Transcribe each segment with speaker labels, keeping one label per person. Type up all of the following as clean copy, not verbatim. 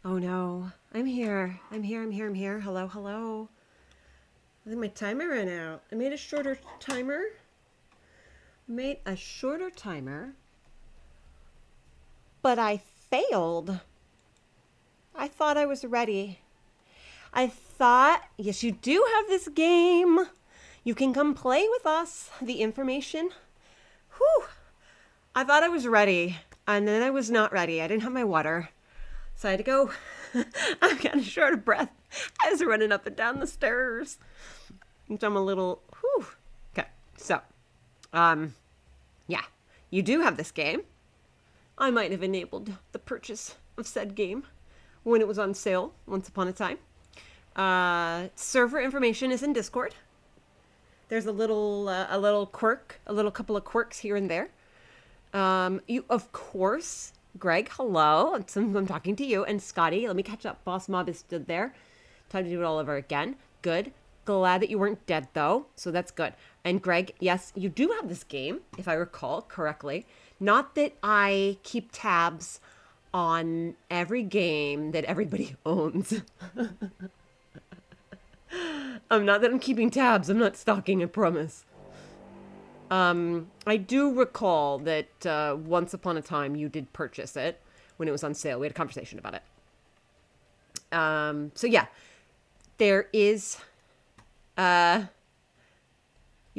Speaker 1: Oh no, I'm here. I'm here. Hello, hello. I think my timer ran out. I made a shorter timer. But I failed. I thought I was ready. I thought, yes, you do have this game. You can come play with us. The information. Whew. I thought I was ready, and then I was not ready. I didn't have my water. So I had to go. I'm kind of short of breath. I was running up and down the stairs. So I'm a little, whew. Okay, so, um, yeah, you do have this game. I might have enabled the purchase of said game when it was on sale once upon a time. Server information is in Discord. There's a little quirk, a little couple of quirks here and there. You, of course, Greg, hello. I'm talking to you. And Scotty, let me catch up. Boss Mob is stood there. Time to do it all over again. Good. Glad that you weren't dead, though. So that's good. And Greg, yes, you do have this game, if I recall correctly. Not that I keep tabs on every game that everybody owns. Not that I'm keeping tabs. I'm not stalking, I promise. I do recall that once upon a time you did purchase it when it was on sale. We had a conversation about it. So yeah, there is. You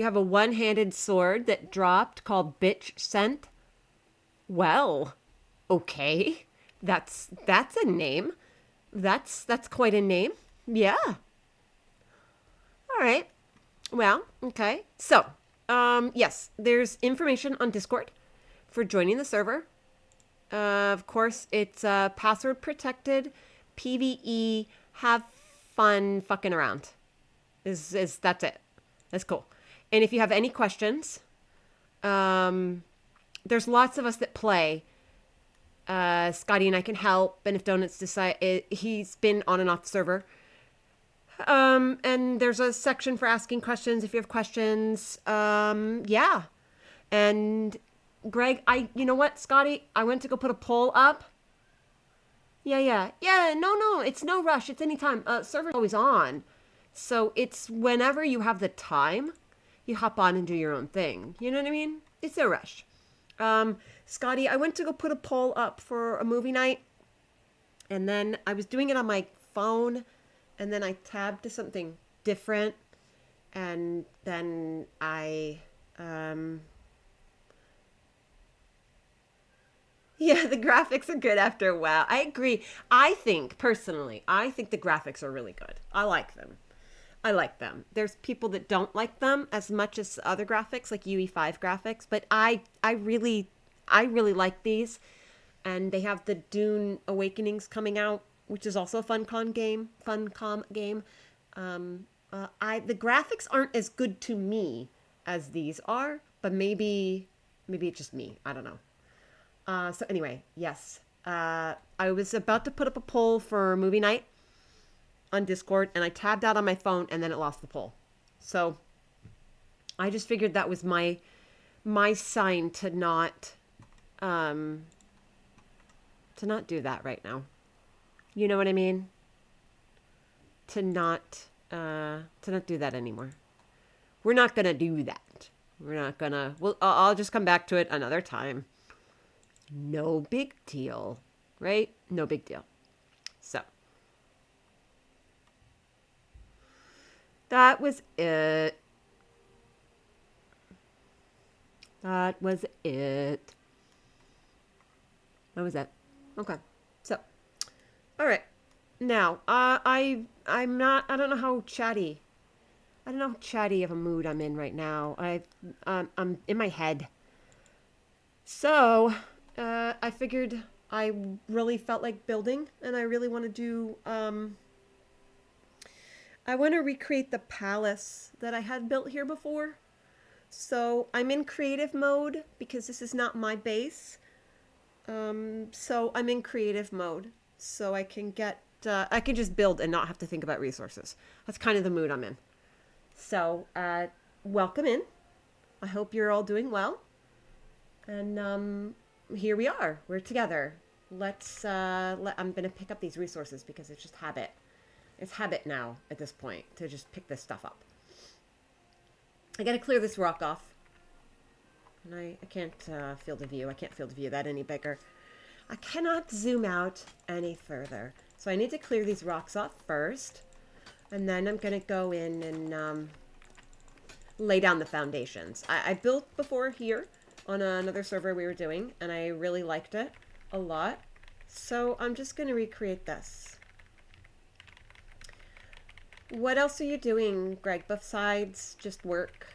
Speaker 1: have a one-handed sword that dropped called Bitch Scent. Well, okay, that's a name. That's quite a name. Yeah. All right. Well, okay. So, yes, there's information on Discord for joining the server. Of course, it's password protected, PVE. Have fun fucking around. Is that's it? That's cool. And if you have any questions, there's lots of us that play. Scotty and I can help, and if Donuts decide he's been on and off the server. And there's a section for asking questions if you have questions. Yeah. And Greg, you know what, Scotty? I went to go put a poll up. Yeah. No, it's no rush. It's anytime. Server's always on. So it's whenever you have the time, you hop on and do your own thing. You know what I mean? It's no rush. Scotty, I went to go put a poll up for a movie night. And then I was doing it on my phone. And then I tabbed to something different. And then yeah, the graphics are good after a while. I agree. Personally, I think the graphics are really good. I like them. There's people that don't like them as much as other graphics, like UE5 graphics, but I really like these. And they have the Dune Awakenings coming out, which is also a Funcom game. The graphics aren't as good to me as these are, but maybe it's just me. I don't know. So anyway, yes. I was about to put up a poll for movie night on Discord, and I tabbed out on my phone, and then it lost the poll. So I just figured that was my sign to not do that right now. You know what I mean? To not do that anymore. We're not gonna do that. We're not gonna. Well, I'll just come back to it another time. No big deal, right? No big deal. So that was it. That was it. That was it. Okay. So, all right. Now, I'm not. I don't know how chatty. I don't know how chatty of a mood I'm in right now. I'm in my head. So, I figured I really felt like building, and I really want to do. I want to recreate the palace that I had built here before. So I'm in creative mode because this is not my base. So I'm in creative mode, so I can I can just build and not have to think about resources. That's kind of the mood I'm in. So, welcome in. I hope you're all doing well. And here we are. We're together. I'm gonna pick up these resources because it's just habit. It's habit now at this point to just pick this stuff up. I gotta clear this rock off. And I can't field of view. I can't field of view that any bigger. I cannot zoom out any further. So I need to clear these rocks off first. And then I'm going to go in and lay down the foundations. I built before here on another server we were doing, and I really liked it a lot. So I'm just going to recreate this. What else are you doing, Greg, besides just work?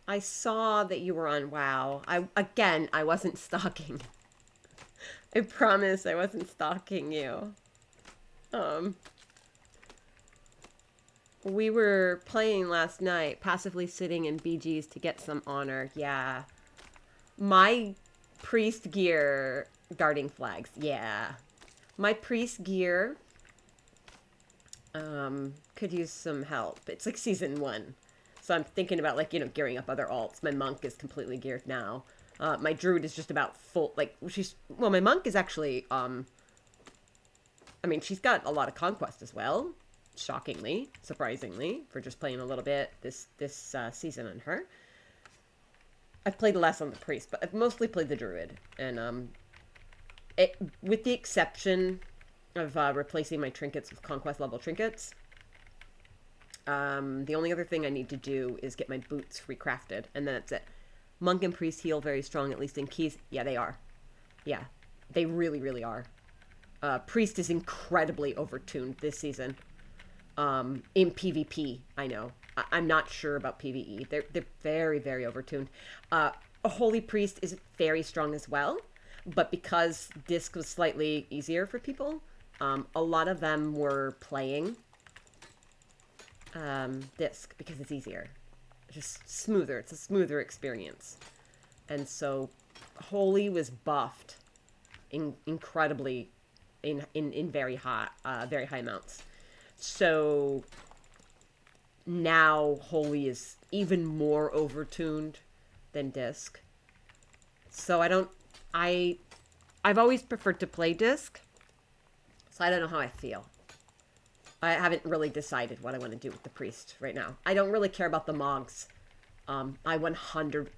Speaker 1: I saw that you were on WoW. I wasn't stalking. I promise I wasn't stalking you. We were playing last night, passively sitting in BGs to get some honor. Yeah. My priest gear guarding flags. Yeah. My priest gear could use some help. It's like season 1. So I'm thinking about, like, gearing up other alts. My monk is completely geared now. My druid is just about full, like, my monk is actually, she's got a lot of conquest as well. Shockingly, surprisingly, for just playing a little bit this season on her. I've played less on the priest, but I've mostly played the druid. And, with the exception of replacing my trinkets with conquest level trinkets, the only other thing I need to do is get my boots recrafted, and then that's it. Monk and priest heal very strong, at least in keys. Yeah, they are. Yeah, they really, really are. Priest is incredibly overtuned this season. In PvP, I know. I'm not sure about PvE. They're very, very overtuned. A Holy Priest is very strong as well, but because Disc was slightly easier for people, a lot of them were playing Disc because it's easier. Just smoother. It's a smoother experience. And so Holy was buffed incredibly in very high amounts. So now Holy is even more overtuned than Disc. So I've always preferred to play Disc. So I don't know how I feel. I haven't really decided what I want to do with the priest right now. I don't really care about the Mogs. I 100%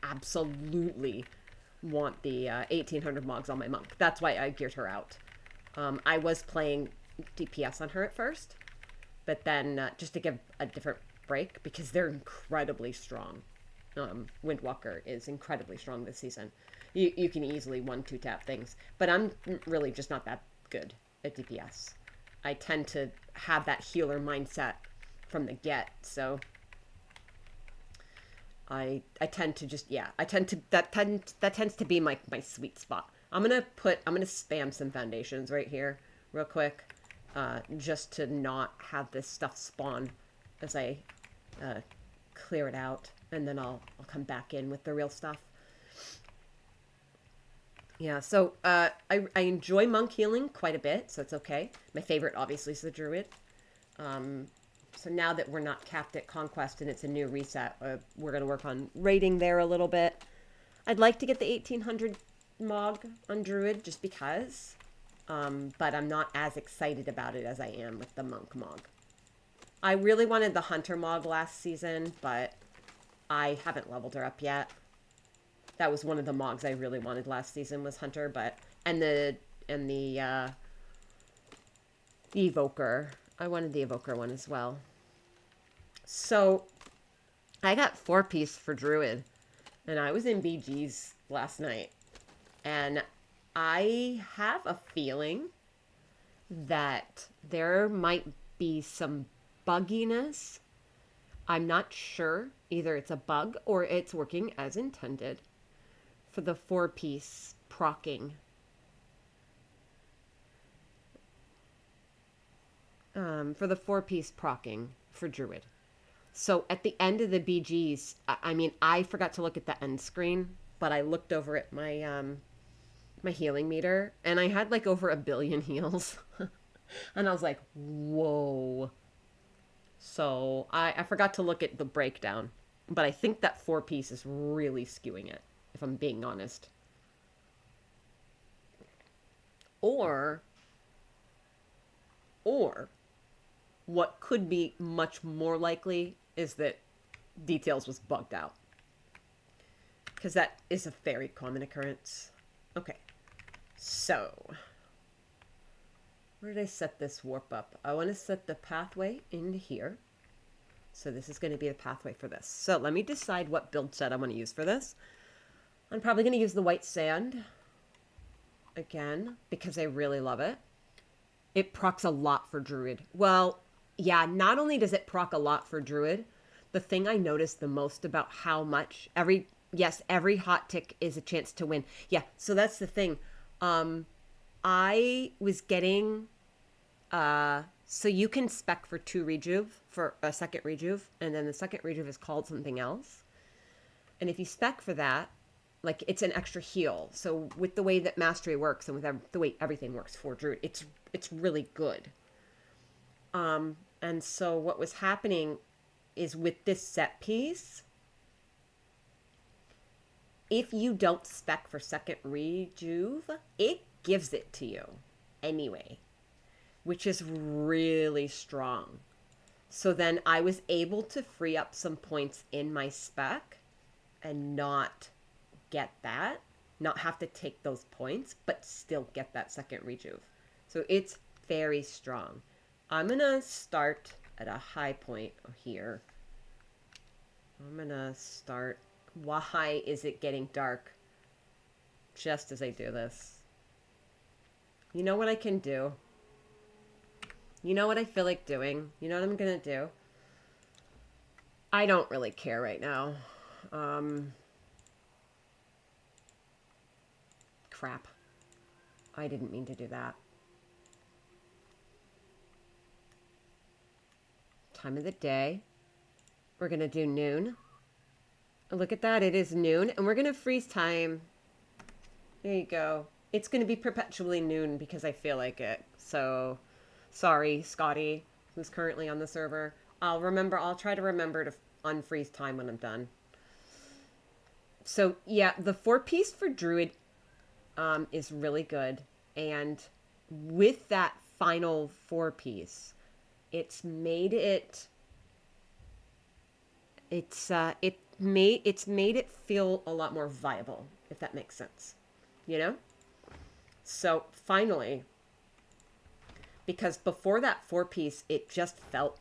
Speaker 1: absolutely want the 1800 Mogs on my monk. That's why I geared her out. I was playing DPS on her at first, but then just to give a different break, because they're incredibly strong. Windwalker is incredibly strong this season. You can easily 1-2 tap things, but I'm really just not that good at DPS. I tend to have that healer mindset from the get, so I tend to just, that tends to be my sweet spot. I'm gonna spam some foundations right here real quick, just to not have this stuff spawn as I clear it out, and then I'll come back in with the real stuff. Yeah, so I enjoy monk healing quite a bit, so it's okay. My favorite, obviously, is the druid. So now that we're not capped at conquest and it's a new reset, we're going to work on raiding there a little bit. I'd like to get the 1800 Mog on druid just because, but I'm not as excited about it as I am with the monk Mog. I really wanted the hunter Mog last season, but I haven't leveled her up yet. That was one of the Mogs I really wanted last season, was hunter, but and the evoker. I wanted the evoker one as well. So I got 4-piece for druid, and I was in BGs last night, and I have a feeling that there might be some bugginess. I'm not sure. Either it's a bug or it's working as intended for the 4-piece procking. For the 4-piece procking for druid. So at the end of the BGs, I forgot to look at the end screen, but I looked over at my my healing meter, and I had like over 1 billion heals. And I was like, whoa. So I forgot to look at the breakdown, but I think that 4-piece is really skewing it, if I'm being honest. Or, or what could be much more likely is that Details was bugged out. Because that is a very common occurrence. Okay, so where did I set this warp up? I want to set the pathway into here. So this is going to be the pathway for this. So let me decide what build set I want to use for this. I'm probably going to use the white sand again because I really love it. It procs a lot for Druid. Well, yeah, not only does it proc a lot for Druid, the thing I noticed the most about how much every hot tick is a chance to win. Yeah, so that's the thing. I was getting so you can spec for 2 rejuve for a second rejuve, and then the second rejuve is called something else. And if you spec for that, like it's an extra heal. So with the way that mastery works and with the way everything works for Druid, it's really good. And so what was happening is with this set piece, if you don't spec for second rejuve, it gives it to you anyway, which is really strong. So then I was able to free up some points in my spec and not get that, not have to take those points, but still get that second rejuve. So it's very strong. I'm going to start at a high point here. I'm going to start. Why is it getting dark just as I do this? You know what I can do? You know what I feel like doing? You know what I'm going to do? I don't really care right now. Crap. I didn't mean to do that. Time of the day. We're going to do noon. Look at that. It is noon. And we're going to freeze time. There you go. It's going to be perpetually noon because I feel like it. So, sorry, Scotty, who's currently on the server. I'll try to remember to unfreeze time when I'm done. So, yeah, the 4-piece for Druid is really good. And with that final 4-piece, it's made it... It's made it feel a lot more viable, if that makes sense. You know? So finally, because before that 4-piece, it just felt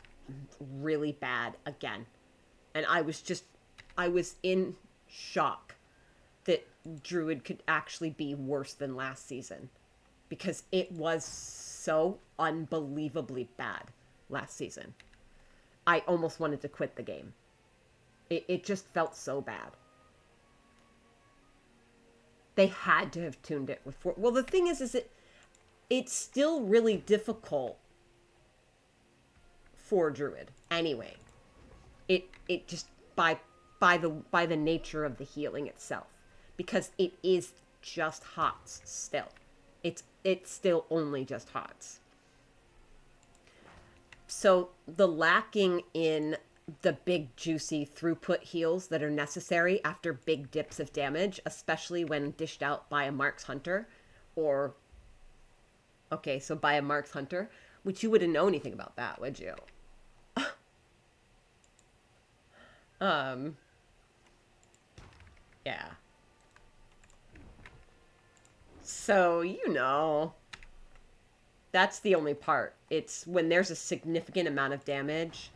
Speaker 1: really bad again. And I was in shock that Druid could actually be worse than last season, because it was so unbelievably bad last season. I almost wanted to quit the game. It just felt so bad. They had to have tuned it with 4. Well, the thing is it's still really difficult for Druid anyway. It just by the nature of the healing itself, because it is just HOTS still. It's still only just HOTS. So the lacking in the big juicy throughput heals that are necessary after big dips of damage, especially when dished out by a Marks Hunter, or by a Marks Hunter, which you wouldn't know anything about that, would you? Yeah. So, that's the only part. It's when there's a significant amount of damage.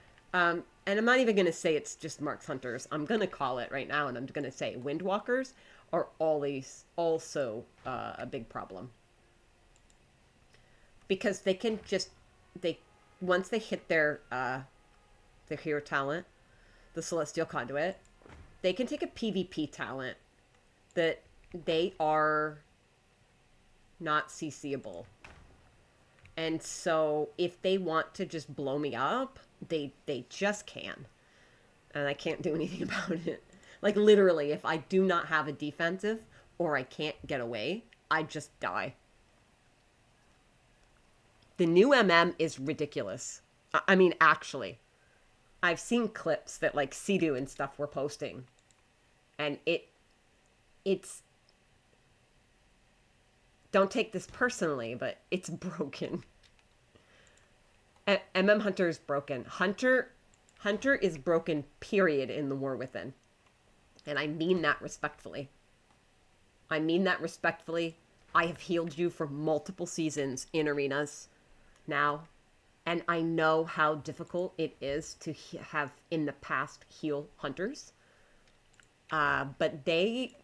Speaker 1: And I'm not even going to say it's just Marks Hunters. I'm going to call it right now, and I'm going to say Windwalkers are always also a big problem. Because they can once they hit their hero talent, the Celestial Conduit, they can take a PvP talent that they are not CCable. And so if they want to just blow me up, they just can. And I can't do anything about it. Like, literally, if I do not have a defensive or I can't get away, I just die. The new MM is ridiculous. I mean, actually. I've seen clips that, like, Sea-Doo and stuff were posting. And it's... don't take this personally, but it's broken. MM Hunter is broken. Hunter is broken, period, in the War Within. And I mean that respectfully. I mean that respectfully. I have healed you for multiple seasons in arenas now. And I know how difficult it is to have, in the past, heal hunters. But they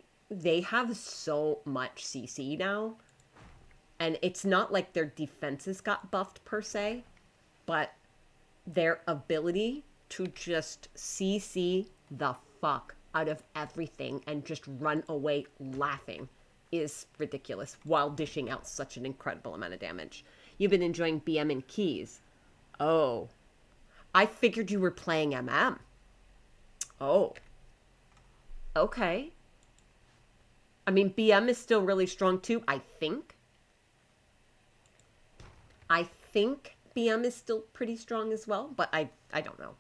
Speaker 1: have so much CC now. And it's not like their defenses got buffed per se, but their ability to just CC the fuck out of everything and just run away laughing is ridiculous while dishing out such an incredible amount of damage. You've been enjoying BM and keys. Oh. I figured you were playing MM. Oh. Okay. I mean, BM is still really strong too, I think. I think BM is still pretty strong as well, but I don't know.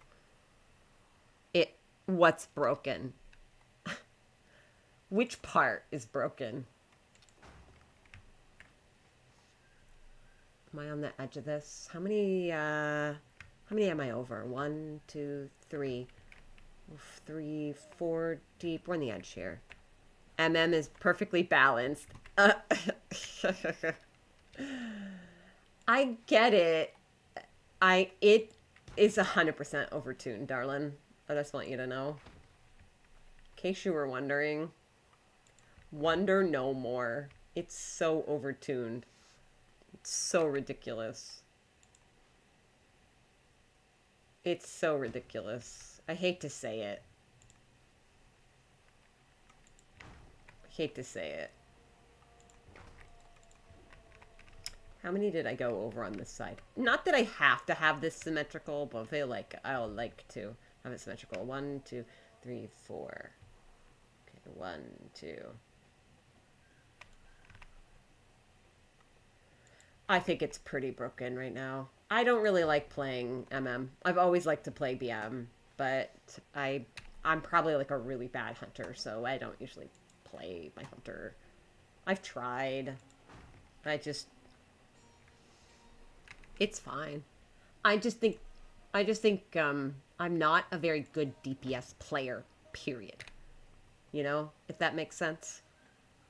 Speaker 1: What's broken? Which part is broken? Am I on the edge of this? How many am I over? 1, 2, 3. 3, 4 deep. We're on the edge here. MM is perfectly balanced. I get it. It is 100% overtuned, darling. I just want you to know. In case you were wondering. Wonder no more. It's so overtuned. It's so ridiculous. It's so ridiculous. I hate to say it. I hate to say it. How many did I go over on this side? Not that I have to have this symmetrical, but I feel like I'll like to have it symmetrical. 1, 2, 3, 4. Okay, 1, 2. I think it's pretty broken right now. I don't really like playing MM. I've always liked to play BM, but I'm probably like a really bad hunter, so I don't usually play my hunter. I've tried. It's fine. I just think I'm not a very good DPS player, period. You know, if that makes sense.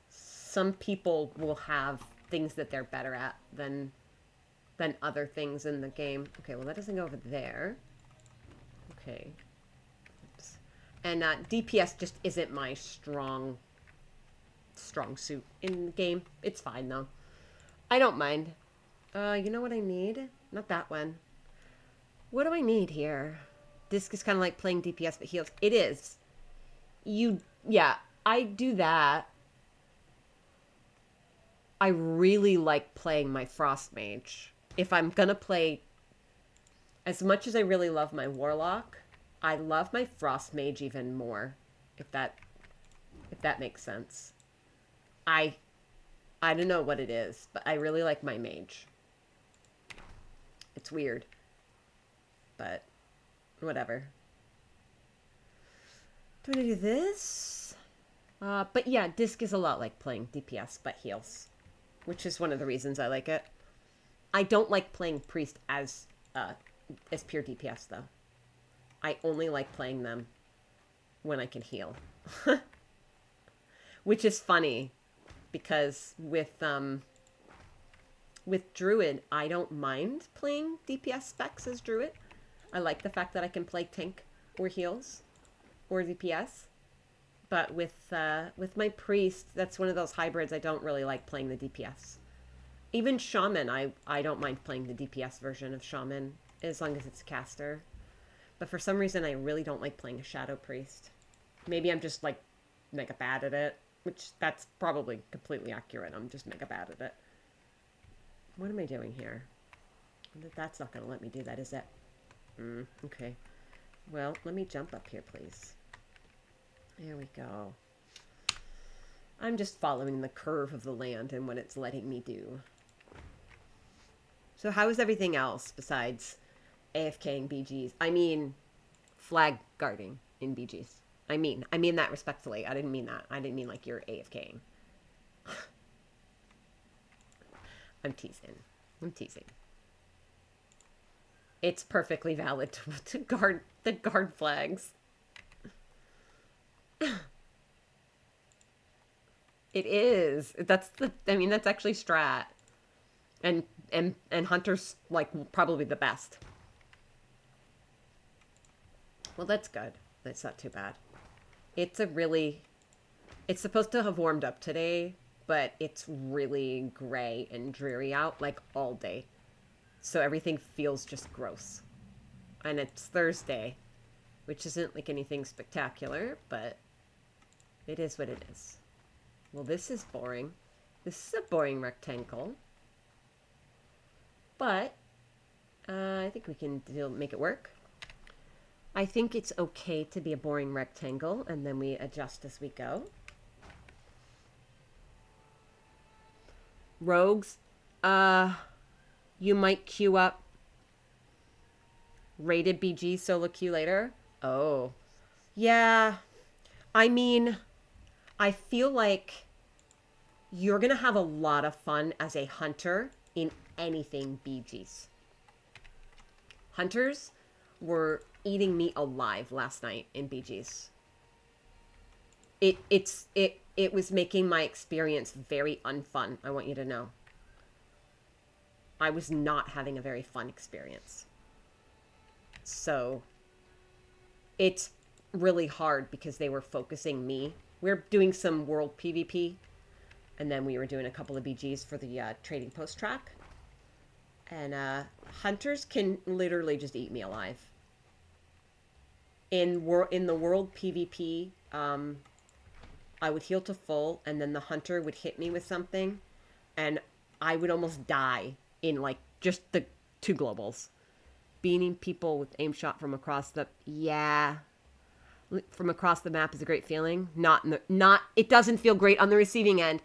Speaker 1: Some people will have things that they're better at than other things in the game. Okay, well that doesn't go over there. Okay. Oops. And DPS just isn't my strong suit in the game. It's fine though. I don't mind. You know what I need? Not that one. What do I need here? Disc is kind of like playing DPS but heals. It is. Yeah, I do that. I really like playing my Frost Mage. If I'm gonna play, as much as I really love my Warlock, I love my Frost Mage even more. If that makes sense. I don't know what it is, but I really like my Mage. It's weird. But whatever. Do I do this? But yeah, Disc is a lot like playing DPS, but heals. Which is one of the reasons I like it. I don't like playing Priest as pure DPS, though. I only like playing them when I can heal. Which is funny, because with Druid, I don't mind playing DPS specs as Druid. I like the fact that I can play tank or heals or DPS. But with my Priest, that's one of those hybrids I don't really like playing the DPS. Even Shaman, I don't mind playing the DPS version of Shaman, as long as it's caster. But for some reason, I really don't like playing a Shadow Priest. Maybe I'm just, like, mega bad at it. Which, that's probably completely accurate. I'm just mega bad at it. What am I doing here? That's not going to let me do that, is it? Okay. Well, let me jump up here, please. There we go. I'm just following the curve of the land and what it's letting me do. So how is everything else besides AFKing BGs? I mean, flag guarding in BGs. I mean that respectfully. I didn't mean that. I didn't mean like you're AFKing. I'm teasing. I'm teasing. It's perfectly valid to guard the guard flags. It is. I mean, that's actually strat. And Hunter's, like, probably the best. Well, that's good. That's not too bad. It's it's supposed to have warmed up today, but it's really gray and dreary out, like, all day. So everything feels just gross. And it's Thursday, which isn't, like, anything spectacular, but it is what it is. Well, this is boring. This is a boring rectangle. But I think we can make it work. I think it's okay to be a boring rectangle, and then we adjust as we go. Rogues, you might queue up rated BG solo queue later. Oh, yeah. I mean, I feel like you're going to have a lot of fun as a hunter in anything BGs. Hunters were eating me alive last night in BGs. It was making my experience very unfun, I want you to know. I was not having a very fun experience. So it's really hard because they were focusing me. We're doing some world PvP, and then we were doing a couple of BGs for the trading post track. And hunters can literally just eat me alive. In the world PvP, I would heal to full, and then the hunter would hit me with something, and I would almost die in, like, just the 2 globals. Beating people with aim shot from across the from across the map is a great feeling. It doesn't feel great on the receiving end.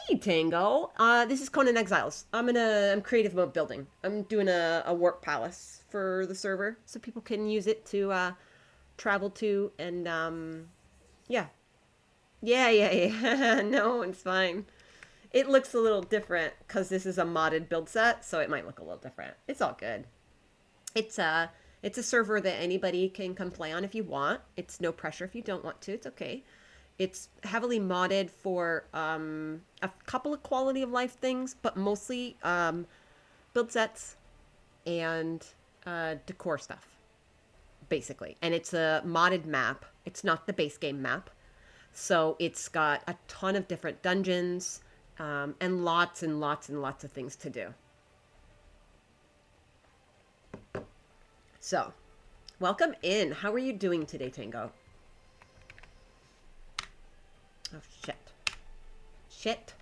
Speaker 1: Hey Tango, this is Conan Exiles. I'm creative mode building. I'm doing a warp palace for the server so people can use it to travel to, and yeah. No, it's fine. It looks a little different because this is a modded build set, so it might look a little different. It's all good. It's a server that anybody can come play on if you want. It's no pressure if you don't want to. It's okay. It's heavily modded for a couple of quality of life things, but mostly build sets and decor stuff, basically. And it's a modded map. It's not the base game map. So it's got a ton of different dungeons and lots and lots and lots of things to do. So, welcome in. How are you doing today, Tango? Oh, shit. Shit.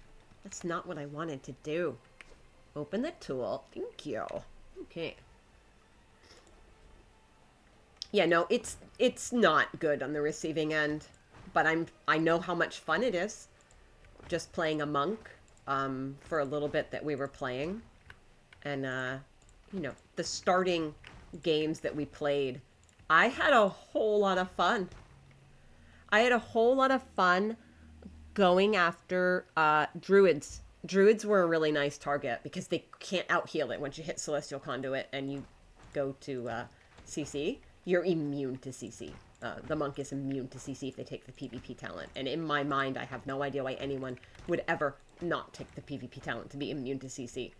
Speaker 1: That's not what I wanted to do. Open the tool. Thank you. Okay. Yeah, no, it's not good on the receiving end, but I know how much fun it is just playing a monk for a little bit that we were playing. And you know, the starting games that we played, I had a whole lot of fun. I had a whole lot of fun going after druids. Druids were a really nice target because they can't out-heal it. Once you hit Celestial Conduit and you go to CC, you're immune to CC. The monk is immune to CC if they take the PvP talent. And in my mind, I have no idea why anyone would ever not take the PvP talent to be immune to CC.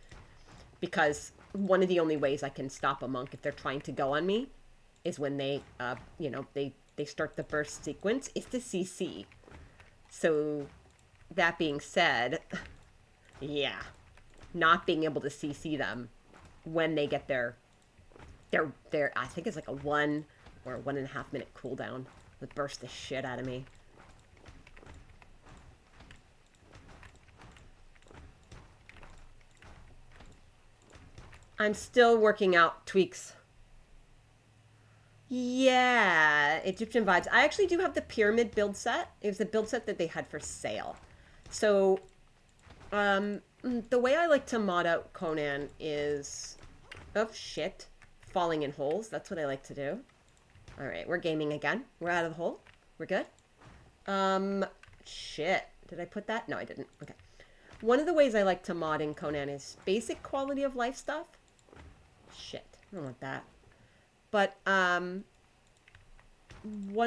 Speaker 1: Because one of the only ways I can stop a monk if they're trying to go on me is when they, you know, they start the burst sequence, is to CC. So, that being said, yeah, not being able to CC them when they get their I think it's like a 1 or 1.5 minute cooldown would burst the shit out of me. I'm still working out tweaks. Yeah, Egyptian vibes. I actually do have the pyramid build set. It was the build set that they had for sale. So, the way I like to mod out Conan is... Oh, shit. Falling in holes. That's what I like to do. Alright, we're gaming again. We're out of the hole. We're good. Shit. Did I put that? No, I didn't. Okay. One of the ways I like to mod in Conan is basic quality of life stuff. Shit, I don't want that. But one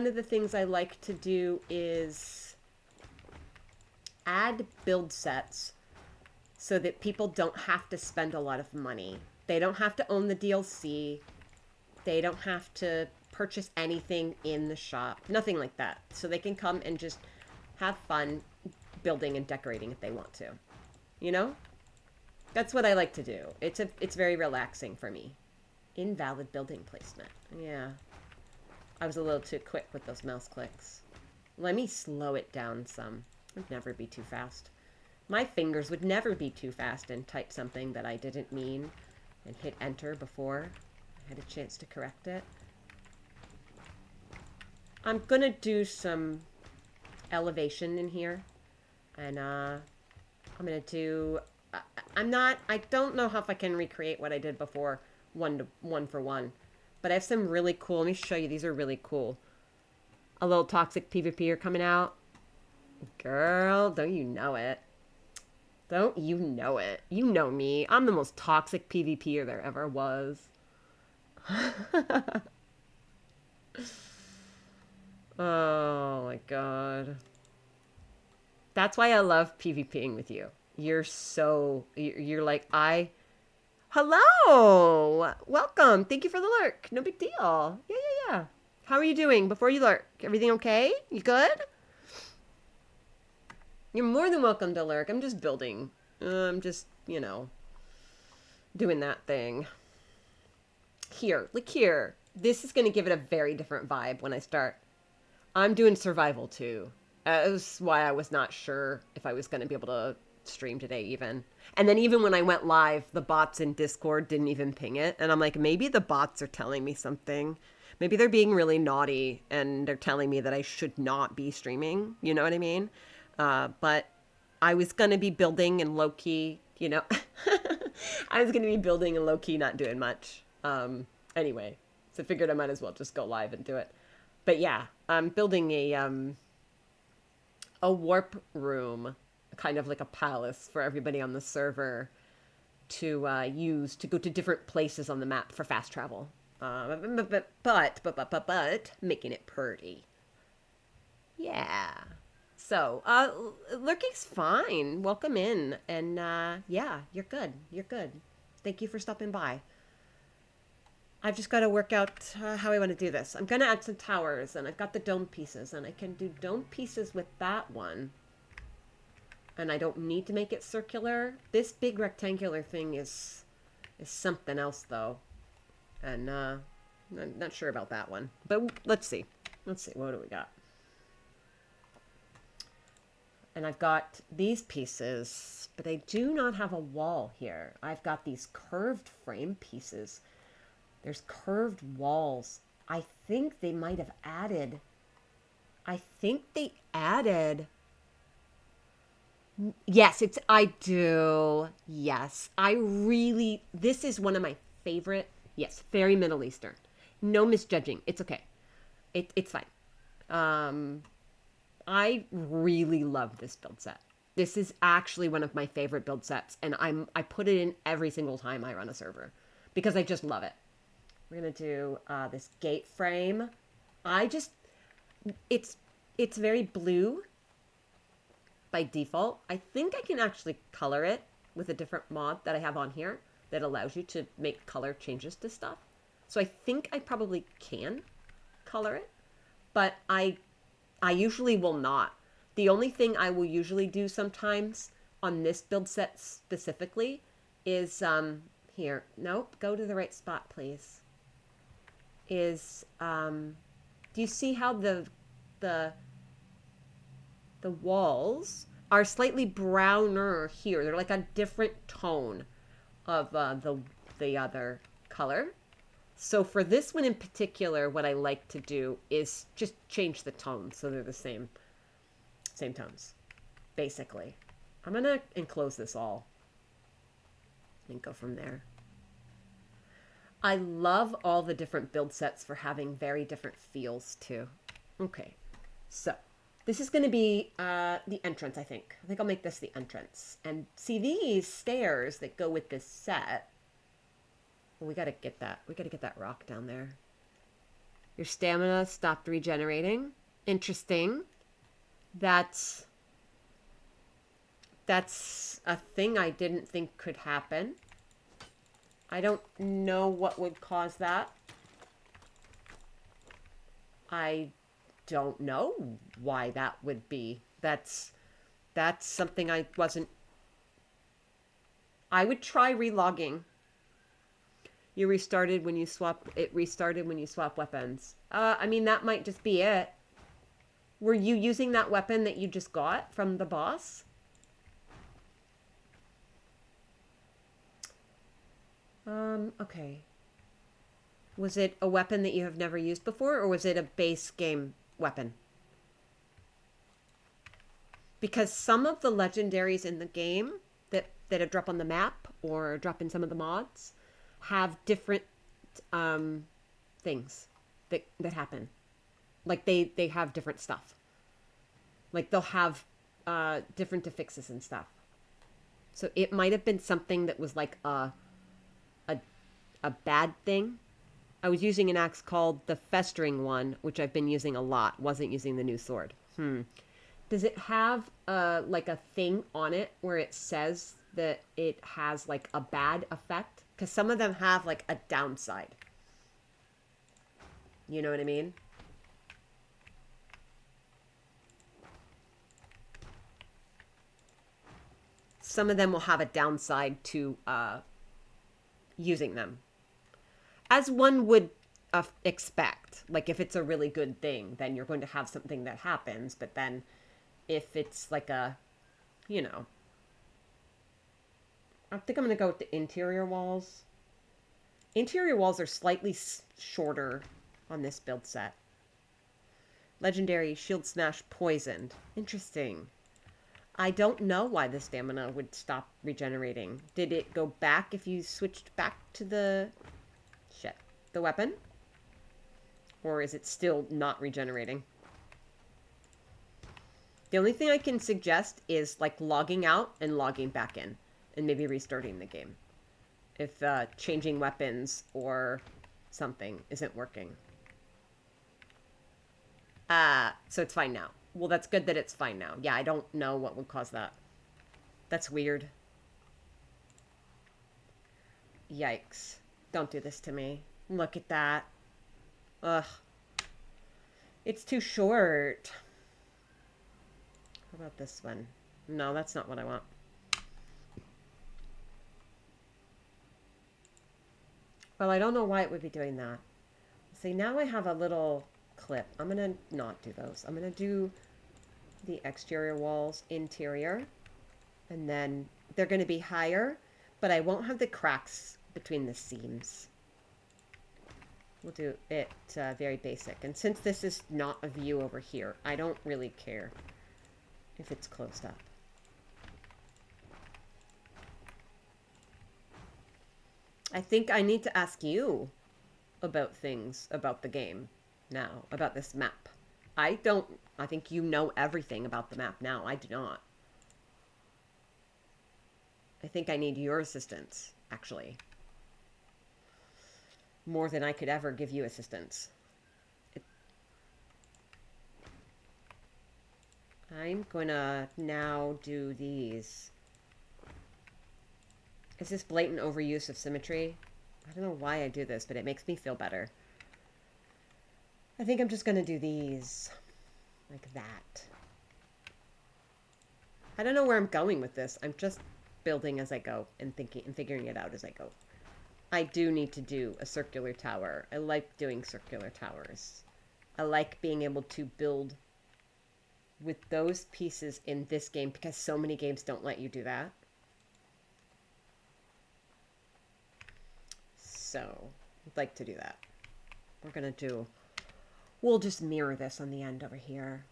Speaker 1: of the things I like to do is add build sets so that people don't have to spend a lot of money. They don't have to own the DLC. They don't have to purchase anything in the shop. Nothing like that. So they can come and just have fun building and decorating if they want to. You know? That's what I like to do. It's very relaxing for me. Invalid building placement. Yeah. I was a little too quick with those mouse clicks. Let me slow it down some. I'd never be too fast. My fingers would never be too fast and type something that I didn't mean and hit enter before I had a chance to correct it. I'm gonna do some elevation in here. And I'm gonna do... I don't know how if I can recreate what I did before one for one. But I have some really cool... Let me show you. These are really cool. A little toxic PvPer coming out. Girl, don't you know it? Don't you know it? You know me. I'm the most toxic PvPer there ever was. Oh my god. That's why I love PvPing with you. You're so... You're like, Hello! Welcome! Thank you for the lurk. No big deal. Yeah. How are you doing before you lurk? Everything okay? You good? You're more than welcome to lurk. I'm just building. I'm just, you know, doing that thing. Here. Look here. This is going to give it a very different vibe when I start. I'm doing survival too. That was why I was not sure if I was going to be able to stream today even. And then even when I went live, the bots in Discord didn't even ping it. And I'm like, maybe the bots are telling me something. Maybe they're being really naughty and they're telling me that I should not be streaming. You know what I mean? But I was going to be building and low-key, you know. I was going to be building and low-key not doing much. Anyway, so I figured I might as well just go live and do it. But yeah, I'm building a warp room, kind of like a palace for everybody on the server to use to go to different places on the map for fast travel. But making it pretty. Yeah. So, lurking's fine. Welcome in. And yeah, you're good. You're good. Thank you for stopping by. I've just got to work out how I want to do this. I'm going to add some towers, and I've got the dome pieces, and I can do dome pieces with that one. And I don't need to make it circular. This big rectangular thing is something else, though. And I'm not sure about that one. But let's see. Let's see. What do we got? And I've got these pieces, but I do not have a wall here. I've got these curved frame pieces. There's curved walls. I think they might have added... Yes, I do. Yes. This is one of my favorite... Yes, very Middle Eastern. No misjudging. It's okay. It's fine. I really love this build set. This is actually one of my favorite build sets, and I put it in every single time I run a server because I just love it. We're gonna do this gate frame. It's very blue by default. I think I can actually color it with a different mod that I have on here that allows you to make color changes to stuff. So I think I probably can color it, but I usually will not. The only thing I will usually do sometimes on this build set specifically is, here, nope, go to the right spot, please. Is, do you see how the walls are slightly browner here? They're like a different tone of the other color. So for this one in particular, what I like to do is just change the tone so they're the same tones, basically. I'm going to enclose this all and go from there. I love all the different build sets for having very different feels too. Okay, so This is going to be the entrance, I think. I think I'll make this the entrance. And see these stairs that go with this set. Well, we got to get that. We got to get that rock down there. Your stamina stopped regenerating. Interesting. That's a thing I didn't think could happen. I don't know what would cause that. I don't know why that would be. That's something I wasn't... I would try relogging. You restarted when you swap... It restarted when you swap weapons. I mean, that might just be it. Were you using that weapon that you just got from the boss? Okay. Was it a weapon that you have never used before, or was it a base game weapon? Because some of the legendaries in the game that drop on the map or drop in some of the mods have different things that happen. Like they have different stuff. Like they'll have different affixes and stuff. So it might have been something that was like a bad thing. I was using an axe called the Festering one, which I've been using a lot. Wasn't using the new sword. Does it have like a thing on it where it says that it has like a bad effect? Because some of them have like a downside. You know what I mean? Some of them will have a downside to using them. As one would expect. Like if it's a really good thing, then you're going to have something that happens. But then if it's like a, you know. I think I'm going to go with the interior walls. Interior walls are slightly shorter on this build set. Legendary Shield Smash Poisoned. Interesting. I don't know why the stamina would stop regenerating. Did it go back if you switched back to the weapon? Or is it still not regenerating? The only thing I can suggest is like logging out and logging back in and maybe restarting the game if changing weapons or something isn't working. So it's fine now. Well, that's good that it's fine now. Yeah, I don't know what would cause that. That's weird. Yikes. Don't do this to me. Look at that. Ugh. It's too short. How about this one? No, that's not what I want. Well, I don't know why it would be doing that. See, now I have a little clip. I'm going to not do those. I'm going to do the exterior walls, interior, and then they're going to be higher, but I won't have the cracks between the seams. We'll do it very basic. And since this is not a view over here, I don't really care if it's closed up. I think I need to ask you about things about the game now, about this map. I think you know everything about the map now. I do not. I think I need your assistance, actually. More than I could ever give you assistance. I'm gonna now do these. Is this blatant overuse of symmetry? I don't know why I do this, but it makes me feel better. I think I'm just gonna do these. Like that. I don't know where I'm going with this. I'm just building as I go and thinking and figuring it out as I go. I do need to do a circular tower. I like doing circular towers. I like being able to build with those pieces in this game because so many games don't let you do that. So, I'd like to do that. We'll just mirror this on the end over here.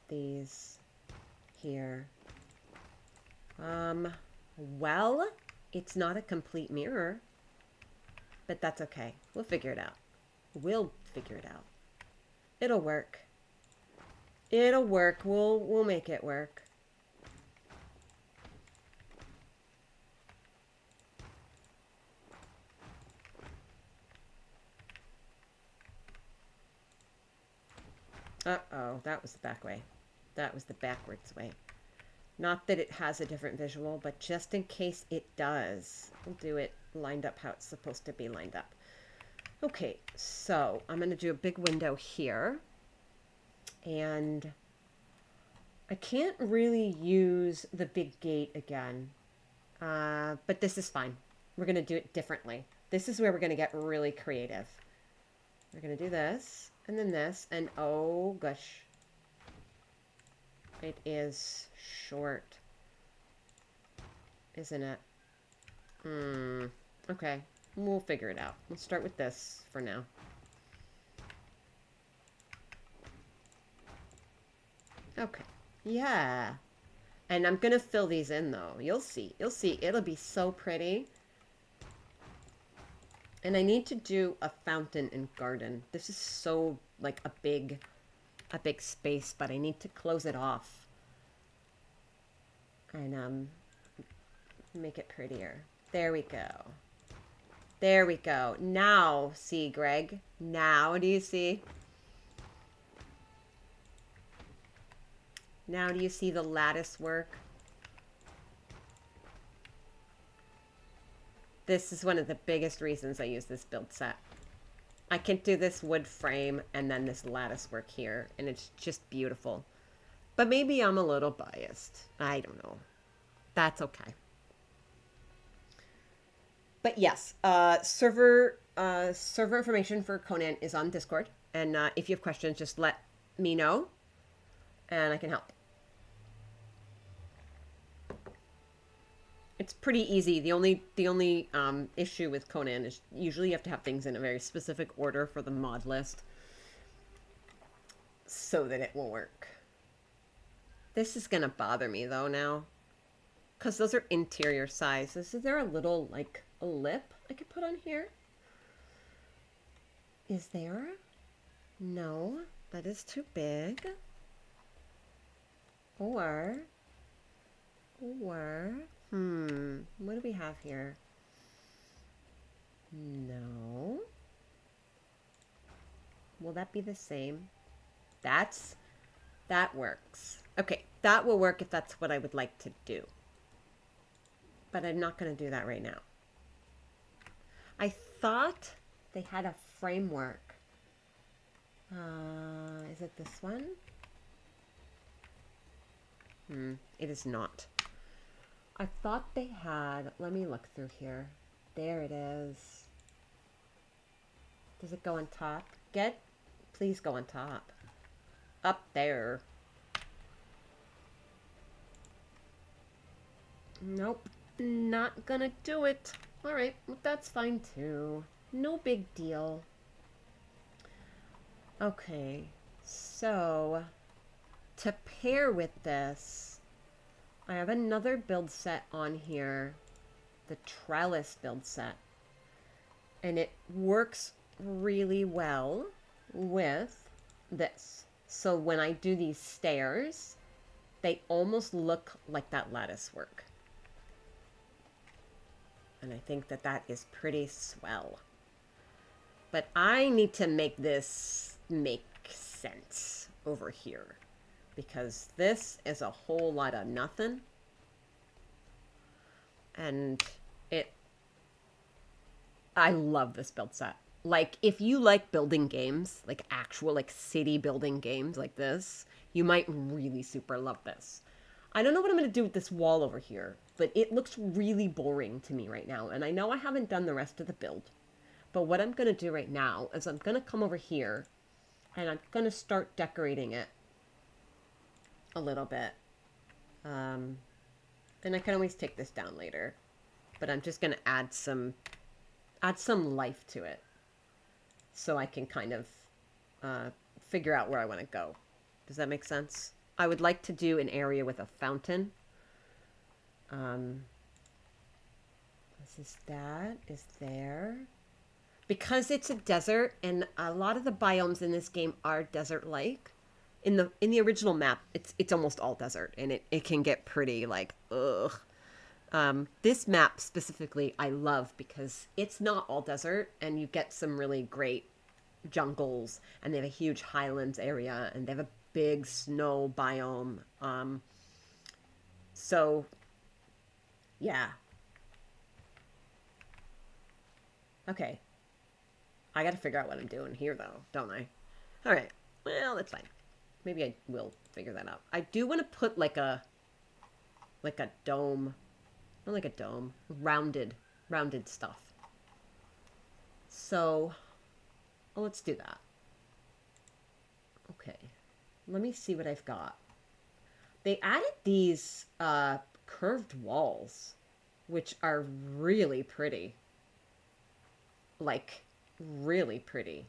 Speaker 1: These here. Well, it's not a complete mirror. But that's okay. We'll figure it out. We'll figure it out. It'll work. It'll work. We'll make it work. Uh-oh, that was the back way. That was the backwards way. Not that it has a different visual, but just in case it does, we'll do it lined up how it's supposed to be lined up. Okay, so I'm going to do a big window here. And I can't really use the big gate again, but this is fine. We're going to do it differently. This is where we're going to get really creative. We're going to do this, and then this, and oh gosh. It is short, isn't it? Okay, we'll figure it out. We'll start with this for now. Okay, yeah. And I'm gonna fill these in though. You'll see. You'll see. It'll be so pretty. And I need to do a fountain and garden. This is so like a big space, but I need to close it off. And make it prettier. There we go. There we go. Now, see, Greg. Now, do you see? Now do you see the lattice work? This is one of the biggest reasons I use this build set. I can do this wood frame and then this lattice work here, and it's just beautiful. But maybe I'm a little biased. I don't know. That's okay. But yes, server information for Conan is on Discord, and if you have questions, just let me know, and I can help. It's pretty easy. The only issue with Conan is usually you have to have things in a very specific order for the mod list so that it will work. This is gonna bother me though now, because those are interior sizes. Is there a little like a lip I could put on here? Is there? No, that is too big. Or what do we have here? No. Will that be the same? That works. Okay, that will work if that's what I would like to do. But I'm not going to do that right now. I thought they had a framework. Is it this one? It is not. I thought they had, let me look through here. There it is. Does it go on top? Please go on top. Up there. Nope, not gonna do it. All right, that's fine too. No big deal. Okay, so to pair with this, I have another build set on here, the trellis build set, and it works really well with this. So when I do these stairs, they almost look like that lattice work. And I think that that is pretty swell. But I need to make this make sense over here, because this is a whole lot of nothing. And I love this build set. Like, if you like building games, like actual like city building games like this, you might really super love this. I don't know what I'm going to do with this wall over here, but it looks really boring to me right now. And I know I haven't done the rest of the build. But what I'm going to do right now is I'm going to come over here and I'm going to start decorating it a little bit. And I can always take this down later. But I'm just going to add some life to it, so I can kind of figure out where I want to go. Does that make sense? I would like to do an area with a fountain. That is there. Because it's a desert, and a lot of the biomes in this game are desert-like, in the original map, it's almost all desert, and it can get pretty like ugh. This map specifically, I love because it's not all desert, and you get some really great jungles, and they have a huge highlands area, and they have a big snow biome. So yeah, okay. I got to figure out what I'm doing here, though, don't I? All right. Well, that's fine. Maybe I will figure that out. I do want to put like a dome, not like a dome, rounded stuff. So, well, let's do that. Okay. Let me see what I've got. They added these curved walls, which are really pretty. Like, really pretty.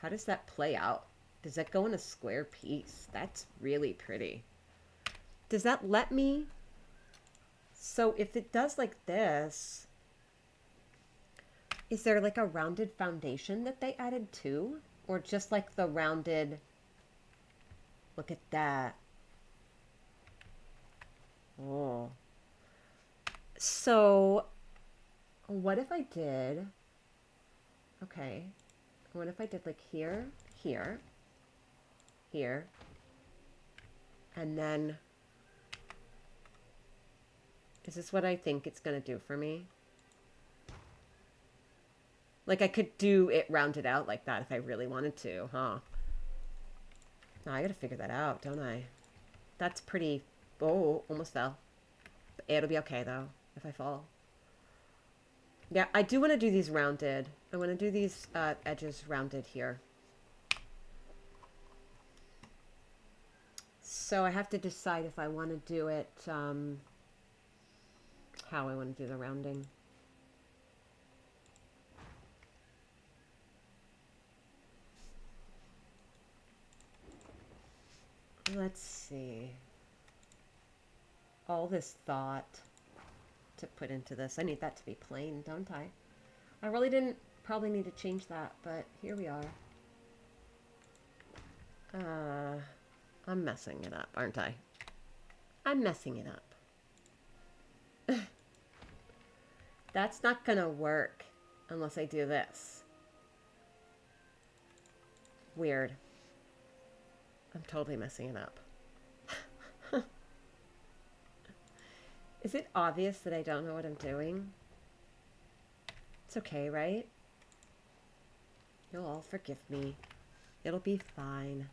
Speaker 1: How does that play out? Does that go in a square piece? That's really pretty. Does that let me? So if it does like this, is there like a rounded foundation that they added too? Or just like the rounded, look at that. Oh. So what if I did, okay, what if I did like here, here, here, and then, is this what I think it's going to do for me? Like I could do it rounded out like that if I really wanted to, huh? No, I got to figure that out, don't I? That's pretty, oh, almost fell. It'll be okay though, if I fall. Yeah, I do want to do these rounded. I want to do these edges rounded here. So I have to decide if I want to do it, how I want to do the rounding. Let's see. All this thought to put into this. I need that to be plain, don't I? I really didn't probably need to change that, but here we are. I'm messing it up, aren't I? I'm messing it up. That's not gonna work unless I do this. Weird. I'm totally messing it up. Is it obvious that I don't know what I'm doing? It's okay, right? You'll all forgive me. It'll be fine.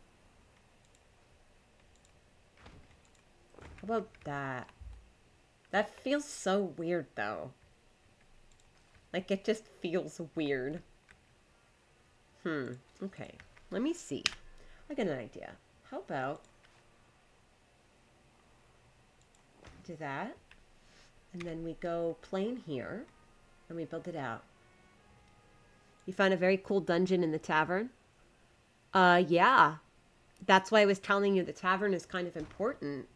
Speaker 1: How about that? That feels so weird, though. Like, it just feels weird. Okay. Let me see. I got an idea. How about do that, and then we go plain here, and we build it out. You found a very cool dungeon in the tavern? Yeah. That's why I was telling you the tavern is kind of important.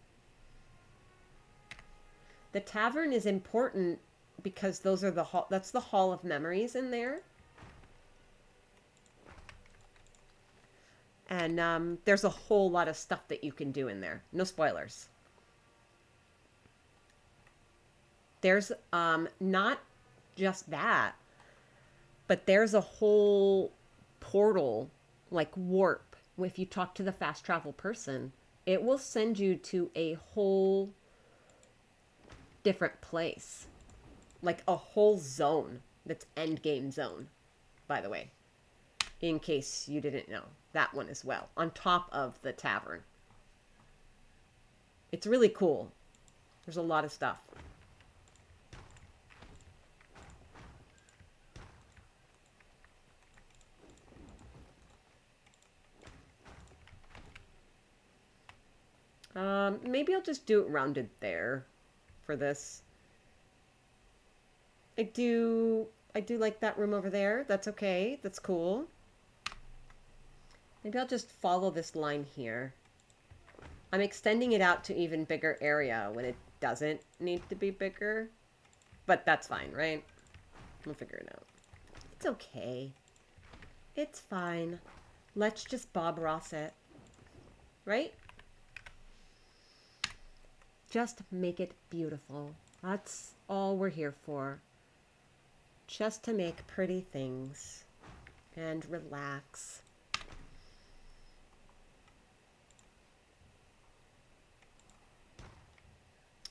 Speaker 1: The tavern is important because those are the that's the Hall of Memories in there. And there's a whole lot of stuff that you can do in there. No spoilers. There's not just that, but there's a whole portal, like warp. If you talk to the fast travel person, it will send you to a whole different place. Like a whole zone that's end game zone, by the way. In case you didn't know. That one as well. On top of the tavern. It's really cool. There's a lot of stuff. Maybe I'll just do it rounded there for this. I do like that room over there. That's okay. That's cool. Maybe I'll just follow this line here. I'm extending it out to even bigger area when it doesn't need to be bigger. But that's fine, right? We'll figure it out. It's okay. It's fine. Let's just Bob Ross it. Right? Just make it beautiful. That's all we're here for. Just to make pretty things and relax.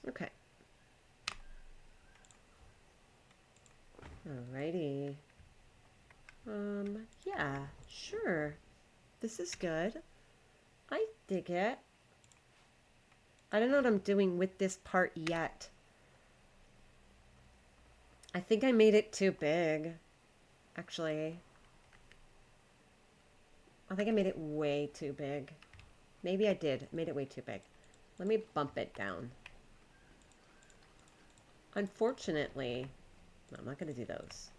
Speaker 1: Okay. Alrighty. Yeah, sure. This is good. I dig it. I don't know what I'm doing with this part yet. I think I made it too big, actually. I think I made it way too big. Maybe I did. Made it way too big. Let me bump it down. Unfortunately, no, I'm not going to do those.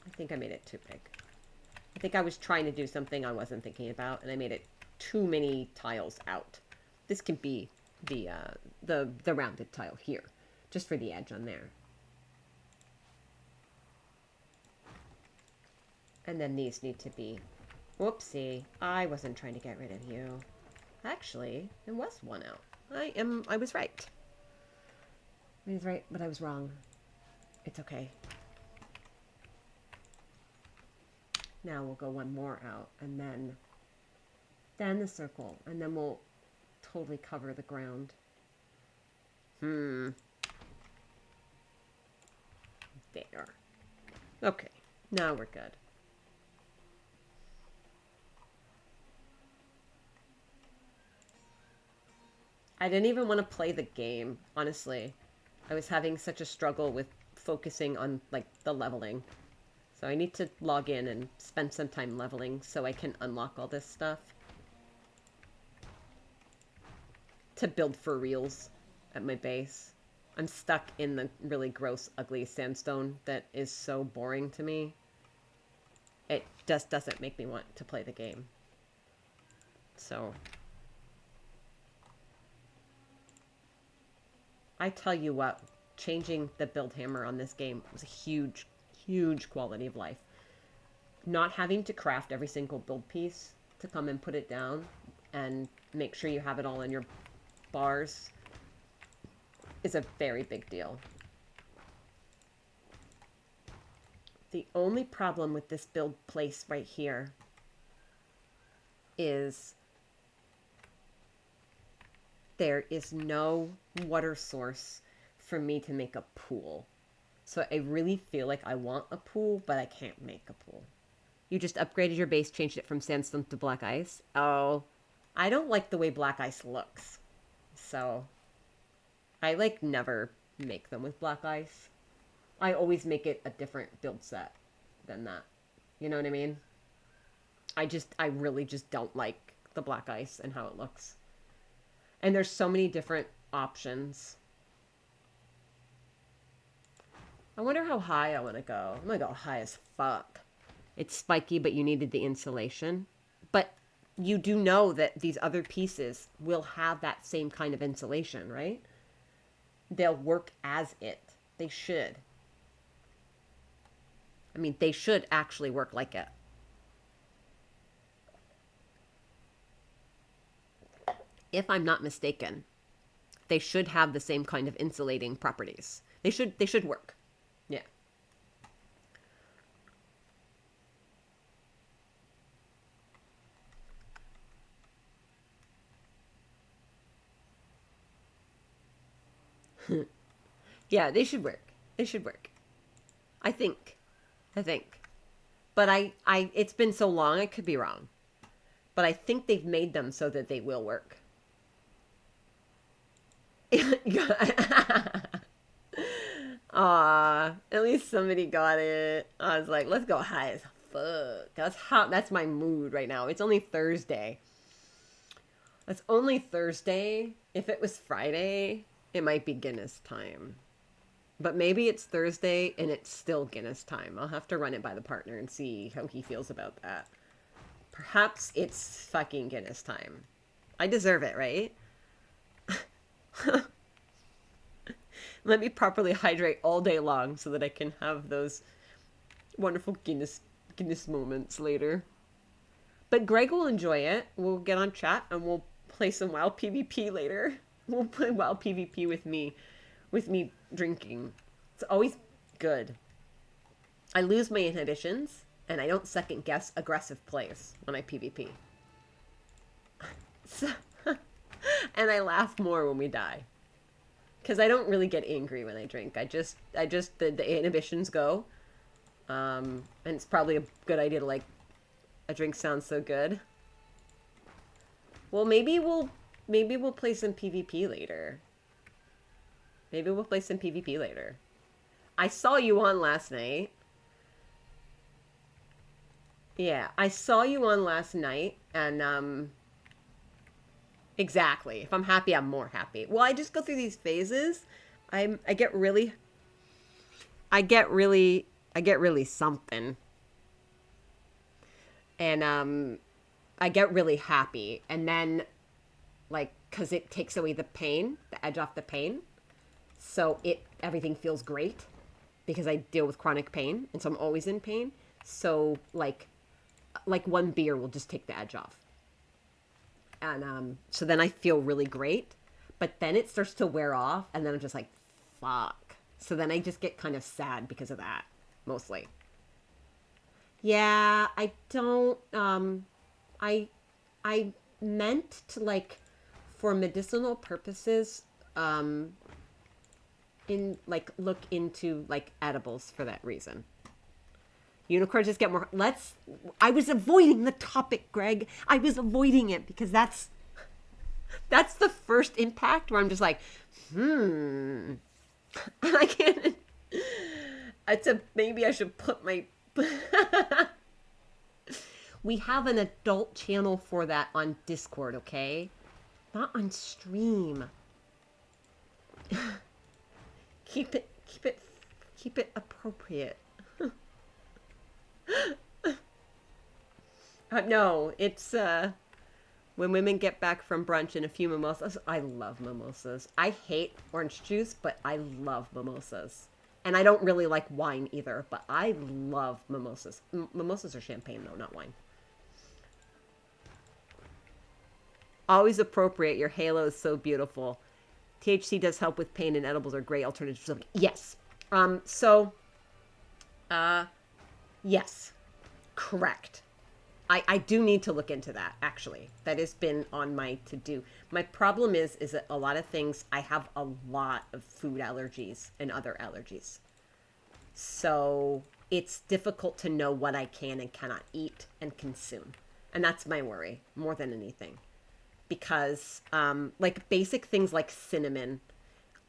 Speaker 1: I think I made it too big. I think I was trying to do something I wasn't thinking about, and I made it too many tiles out. This can be the rounded tile here, just for the edge on there. And then these need to be... Whoopsie. I wasn't trying to get rid of you. Actually, there was one out. I was right. I was right, but I was wrong. It's okay. Now we'll go one more out, and then the circle, and then we'll totally cover the ground. There. Okay, now we're good. I didn't even want to play the game, honestly. I was having such a struggle with focusing on, like, the leveling. So I need to log in and spend some time leveling so I can unlock all this stuff. To build for reals at my base. I'm stuck in the really gross, ugly sandstone that is so boring to me. It just doesn't make me want to play the game. So... I tell you what, changing the build hammer on this game was a huge, huge quality of life. Not having to craft every single build piece to come and put it down and make sure you have it all in your bars is a very big deal. The only problem with this build place right here is there is no water source for me to make a pool. So I really feel like I want a pool, but I can't make a pool. You just upgraded your base, changed it from sandstone to black ice? Oh, I don't like the way black ice looks. So I like never make them with black ice. I always make it a different build set than that. You know what I mean? I really just don't like the black ice and how it looks. And there's so many different options. I wonder how high I want to go. I'm going to go high as fuck. It's spiky, but you needed the insulation. But you do know that these other pieces will have that same kind of insulation, right? They'll work as it. They should. I mean, they should actually work like it. If I'm not mistaken, they should have the same kind of insulating properties. They should work. Yeah. Yeah, they should work. They should work. I think. But it's been so long, I could be wrong. But I think they've made them so that they will work. Aw, at least somebody got it. I was like, let's go high as fuck. That's hot. That's my mood right now. It's only Thursday. It's only Thursday. If it was Friday, it might be Guinness time. But maybe it's Thursday and it's still Guinness time. I'll have to run it by the partner and see how he feels about that. Perhaps it's fucking Guinness time. I deserve it, right? Let me properly hydrate all day long so that I can have those wonderful Guinness moments later. But Greg will enjoy it. We'll get on chat and we'll play some WoW PvP later. We'll play WoW PvP with me drinking. It's always good. I lose my inhibitions and I don't second guess aggressive plays when I PvP. So, and I laugh more when we die. Because I don't really get angry when I drink. The inhibitions go. And it's probably a good idea to like, a drink sounds so good. Well, maybe we'll play some PvP later. Maybe we'll play some PvP later. I saw you on last night. Yeah, I saw you on last night, and exactly. If I'm happy, I'm more happy. Well, I just go through these phases. I get really something. And I get really happy, and then like, cuz it takes away the pain, the edge off the pain. So everything feels great because I deal with chronic pain, and so I'm always in pain. So like one beer will just take the edge off. And so then I feel really great, but then it starts to wear off, and then I'm just like, fuck. So then I just get kind of sad because of that, mostly. Yeah, I don't, I meant to, like, for medicinal purposes, look into, like, edibles for that reason. Unicorns just get more, I was avoiding the topic, Greg. I was avoiding it because that's the first impact where I'm just like, and I can't, maybe I should put my, we have an adult channel for that on Discord, okay? Not on stream. Keep it appropriate. No, it's when women get back from brunch and a few mimosas. I love mimosas. I hate orange juice, but I love mimosas. And I don't really like wine either, but I love mimosas. Mimosas are champagne though, not wine. Always appropriate. Your halo is so beautiful. THC does help with pain, and edibles are great alternatives. Yes. Yes. Correct. I do need to look into that, actually. That has been on my to-do. My problem is that a lot of things, I have a lot of food allergies and other allergies. So it's difficult to know what I can and cannot eat and consume. And that's my worry, more than anything. Because, like, basic things like cinnamon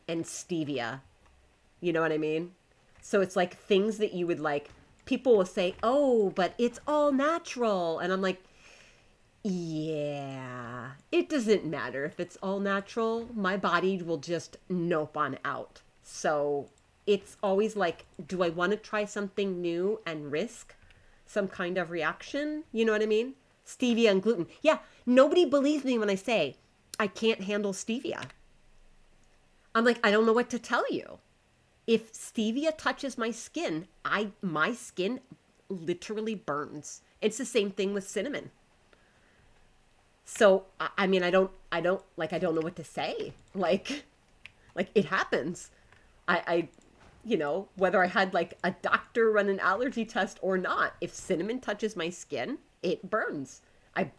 Speaker 1: and stevia, you know what I mean? So it's like things that you would like, people will say, oh, but it's all natural. And I'm like, yeah, it doesn't matter if it's all natural. My body will just nope on out. So it's always like, do I want to try something new and risk some kind of reaction? You know what I mean? Stevia and gluten. Yeah, nobody believes me when I say I can't handle stevia. I'm like, I don't know what to tell you. If stevia touches my skin, my skin literally burns. It's the same thing with cinnamon. So, I mean, I don't know what to say. Like it happens. I you know, whether I had like a doctor run an allergy test or not, if cinnamon touches my skin, it burns. I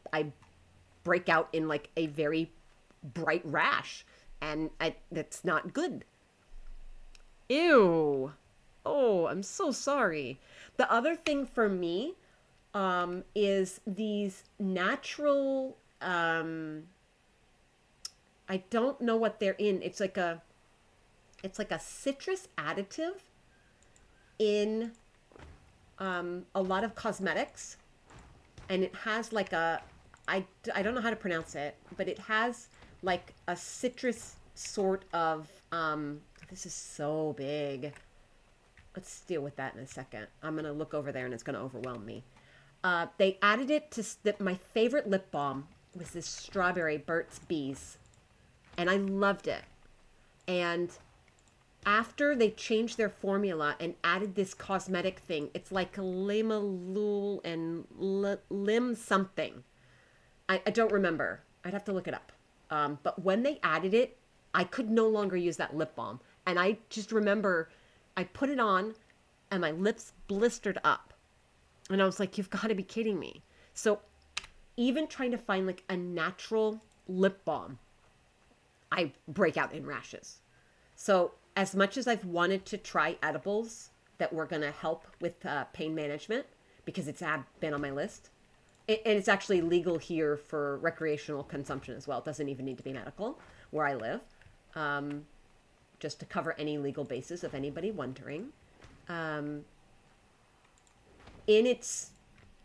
Speaker 1: break out in like a very bright rash, and that's not good. Ew. Oh, I'm so sorry. The other thing for me is these natural, I don't know what they're in. It's like a citrus additive in a lot of cosmetics. And it has like I don't know how to pronounce it, but it has like a citrus sort of, this is so big. Let's deal with that in a second. I'm going to look over there and it's going to overwhelm me. They added it to, my favorite lip balm was this strawberry Burt's Bees. And I loved it. And after they changed their formula and added this cosmetic thing. It's like Limalul and Lim something. I don't remember. I'd have to look it up. But when they added it, I could no longer use that lip balm. And I just remember I put it on and my lips blistered up. And I was like, you've got to be kidding me. So even trying to find like a natural lip balm, I break out in rashes. So as much as I've wanted to try edibles that were going to help with pain management, because it's been on my list, and it's actually legal here for recreational consumption as well. It doesn't even need to be medical where I live, just to cover any legal basis of anybody wondering. In its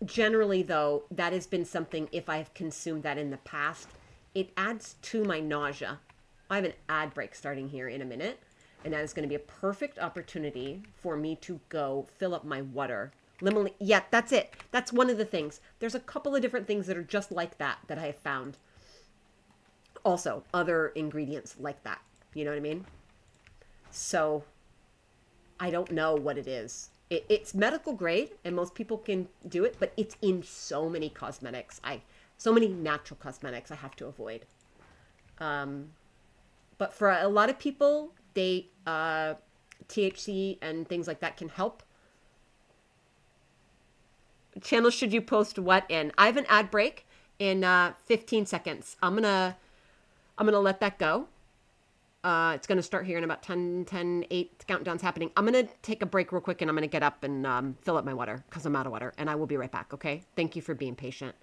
Speaker 1: generally though, that has been something, if I've consumed that in the past, it adds to my nausea. I have an ad break starting here in a minute, and that is going to be a perfect opportunity for me to go fill up my water. Yeah, that's it. That's one of the things. There's a couple of different things that are just like that I have found. Also, other ingredients like that. You know what I mean? So, I don't know what it is. It's medical grade, and most people can do it, but it's in so many cosmetics. So many natural cosmetics I have to avoid. But for a lot of people, THC and things like that can help. Channel should you post what in? I have an ad break in 15 seconds. I'm gonna let that go. It's gonna start here in about 10, 8. Countdown's happening. I'm gonna take a break real quick, and I'm gonna get up and fill up my water because I'm out of water, and I will be right back. Okay? Thank you for being patient.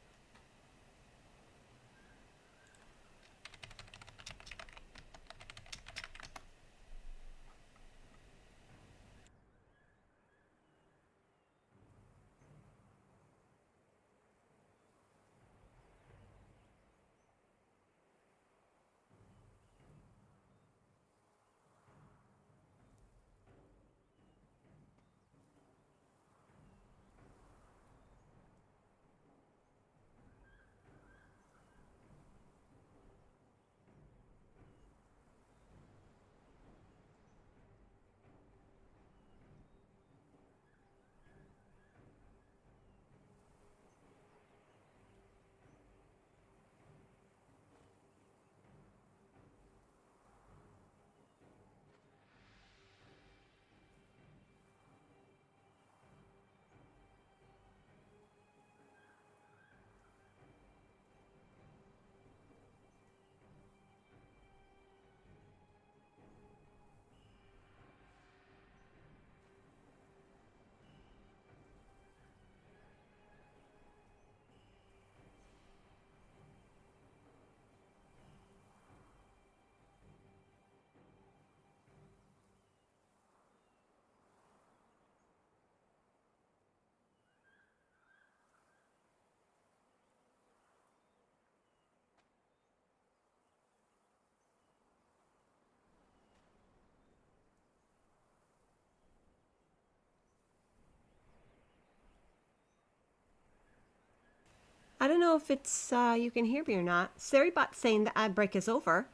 Speaker 1: I don't know if it's you can hear me or not. Seribot's saying the ad break is over,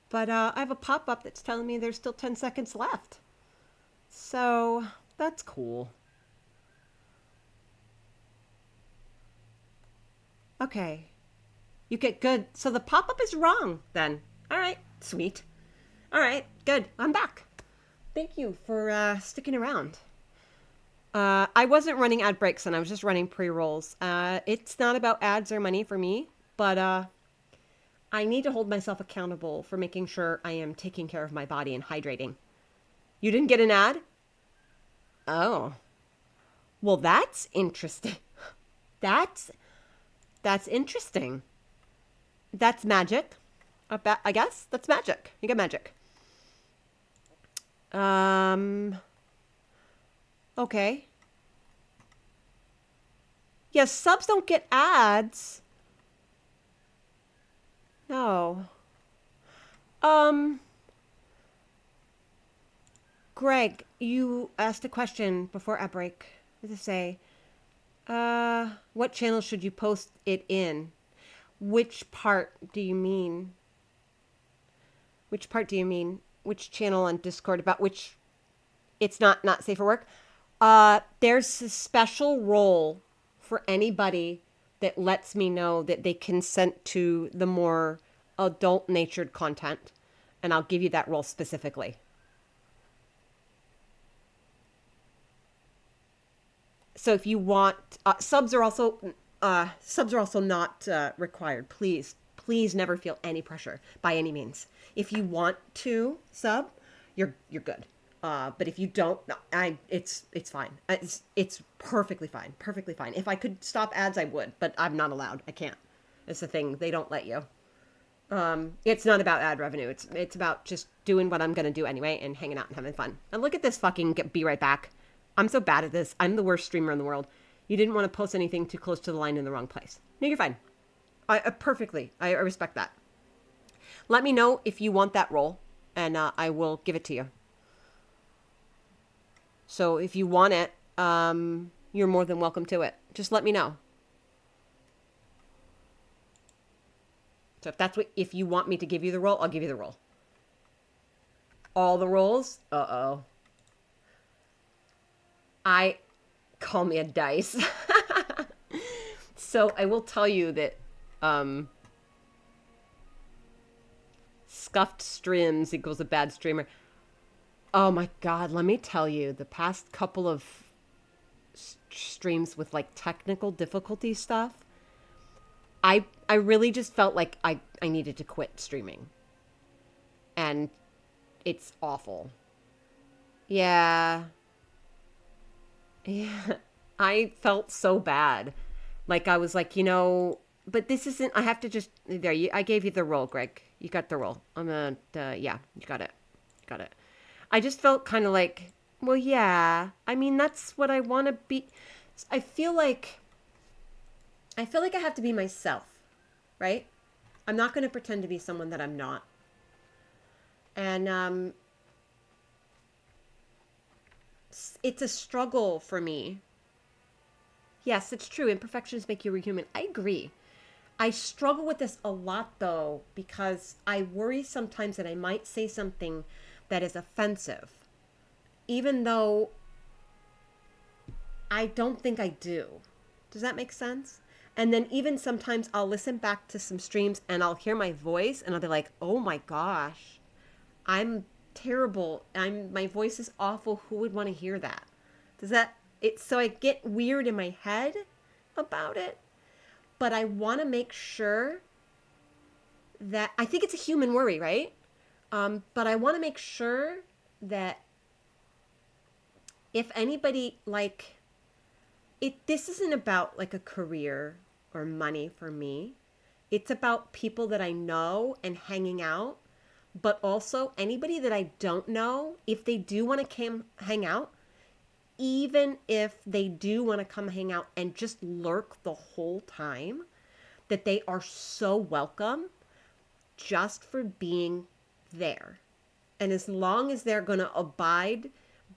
Speaker 1: but I have a pop-up that's telling me there's still 10 seconds left. So that's cool. Okay. You get good. So the pop-up is wrong then. All right. Sweet. All right. Good. I'm back. Thank you for sticking around. I wasn't running ad breaks and I was just running pre-rolls. It's not about ads or money for me, but I need to hold myself accountable for making sure I am taking care of my body and hydrating. You didn't get an ad? Oh. Well, that's interesting. That's interesting. That's magic. I guess that's magic. You get magic. Okay. Yes, subs don't get ads. No. Greg, you asked a question before ad break. What does it say? What channel should you post it in? Which part do you mean? Which part do you mean? which channel on Discord about which it's not safe for work. There's a special role for anybody that lets me know that they consent to the more adult natured content, and I'll give you that role specifically. So if you want, subs are also not required. Please never feel any pressure by any means. If you want to sub, you're good. But if you don't, no, it's fine. It's perfectly fine. Perfectly fine. If I could stop ads, I would, but I'm not allowed. I can't. It's the thing. They don't let you. It's not about ad revenue. It's about just doing what I'm gonna do anyway and hanging out and having fun. And look at this fucking be right back. I'm so bad at this. I'm the worst streamer in the world. You didn't want to post anything too close to the line in the wrong place. No, you're fine. Perfectly. I respect that. Let me know if you want that role, and I will give it to you. So if you want it, you're more than welcome to it. Just let me know. So if you want me to give you the role, I'll give you the role. All the roles? Uh-oh. Call me a dice. So I will tell you that scuffed streams equals a bad streamer. Oh my God, let me tell you, the past couple of streams with like technical difficulty stuff, I really just felt like I needed to quit streaming. And it's awful. Yeah. Yeah. I felt so bad. Like I was like, but this isn't, I have to just, I gave you the role, Greg. You got the role. Yeah, you got it. Got it. I just felt kind of like, well, yeah, I mean, that's what I want to be. I feel like I have to be myself, right? I'm not going to pretend to be someone that I'm not. And it's a struggle for me. Yes, it's true. Imperfections make you a human. I agree. I struggle with this a lot, though, because I worry sometimes that I might say something that is offensive, even though I don't think I do. Does that make sense? And then even sometimes I'll listen back to some streams and I'll hear my voice and I'll be like, oh my gosh, I'm terrible. My voice is awful. Who would want to hear that? So I get weird in my head about it, but I want to make sure that, I think it's a human worry, right? But I want to make sure that if anybody this isn't about like a career or money for me. It's about people that I know and hanging out, but also anybody that I don't know, if they do want to hang out, even if they do want to come hang out and just lurk the whole time, that they are so welcome just for being there. And as long as they're going to abide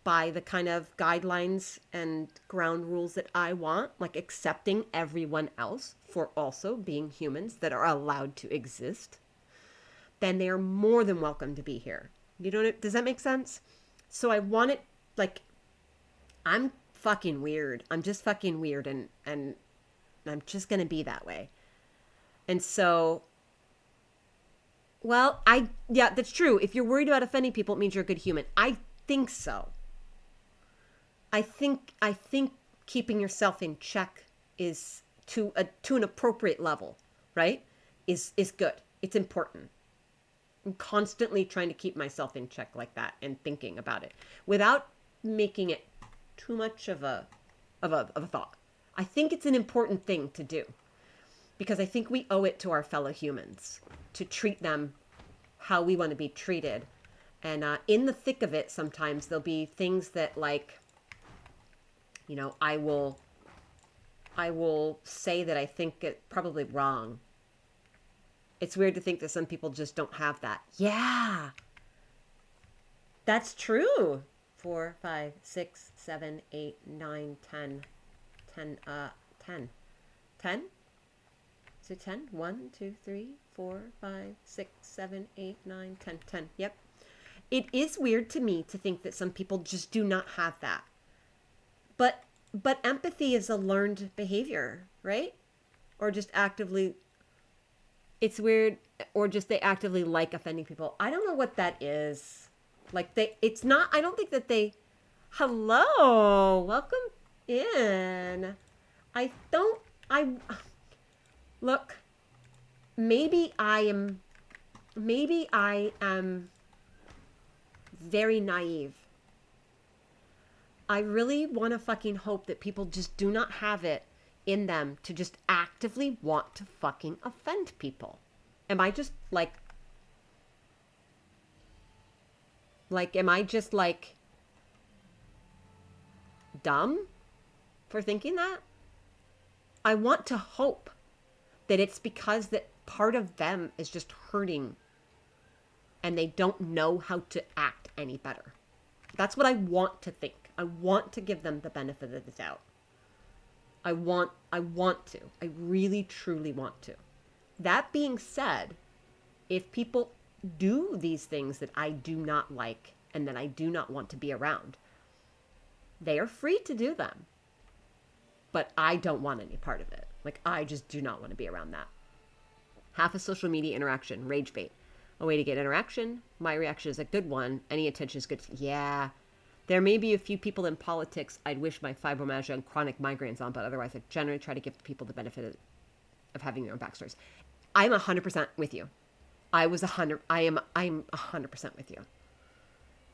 Speaker 1: by the kind of guidelines and ground rules that I want, like accepting everyone else for also being humans that are allowed to exist, then they are more than welcome to be here. Does that make sense? So I want it, like, I'm fucking weird. I'm just fucking weird, and I'm just going to be that way. And so, well, yeah, that's true. If you're worried about offending people, it means you're a good human. I think so. I think keeping yourself in check is to an appropriate level, right? Is good. It's important. I'm constantly trying to keep myself in check like that and thinking about it without making it too much of a thought. I think it's an important thing to do because I think we owe it to our fellow humans to treat them how we want to be treated. And in the thick of it, sometimes there'll be things that, like, I will say that I think it's probably wrong. It's weird to think that some people just don't have that. Yeah. That's true. 4, 5, 6, 7, 8, 9, 10. 10. 10? Is it 10? 1, 2, 3, 4, 5, 6, 7, 8, 9, 10. 10. Yep. it is weird to me to think that some people just do not have that. But empathy is a learned behavior, right? Or just actively, it's weird, or just they actively like offending people. I don't know what that is. Like it's not, I don't think that they, hello, welcome in. I don't, I, look, maybe I am very naive. I really want to fucking hope that people just do not have it in them to just actively want to fucking offend people. Am I just am I just dumb for thinking that? I want to hope that it's because that part of them is just hurting and they don't know how to act any better. That's what I want to think. I want to give them the benefit of the doubt. I want to. I really, truly want to. That being said, if people do these things that I do not like and that I do not want to be around, they are free to do them. But I don't want any part of it. Like, I just do not want to be around that. Half a social media interaction, rage bait. A way to get interaction. My reaction is a good one. Any attention is good. Yeah. There may be a few people in politics I'd wish my fibromyalgia and chronic migraines on, but otherwise I generally try to give people the benefit of having their own backstories. I'm 100% with you. I'm 100% with you.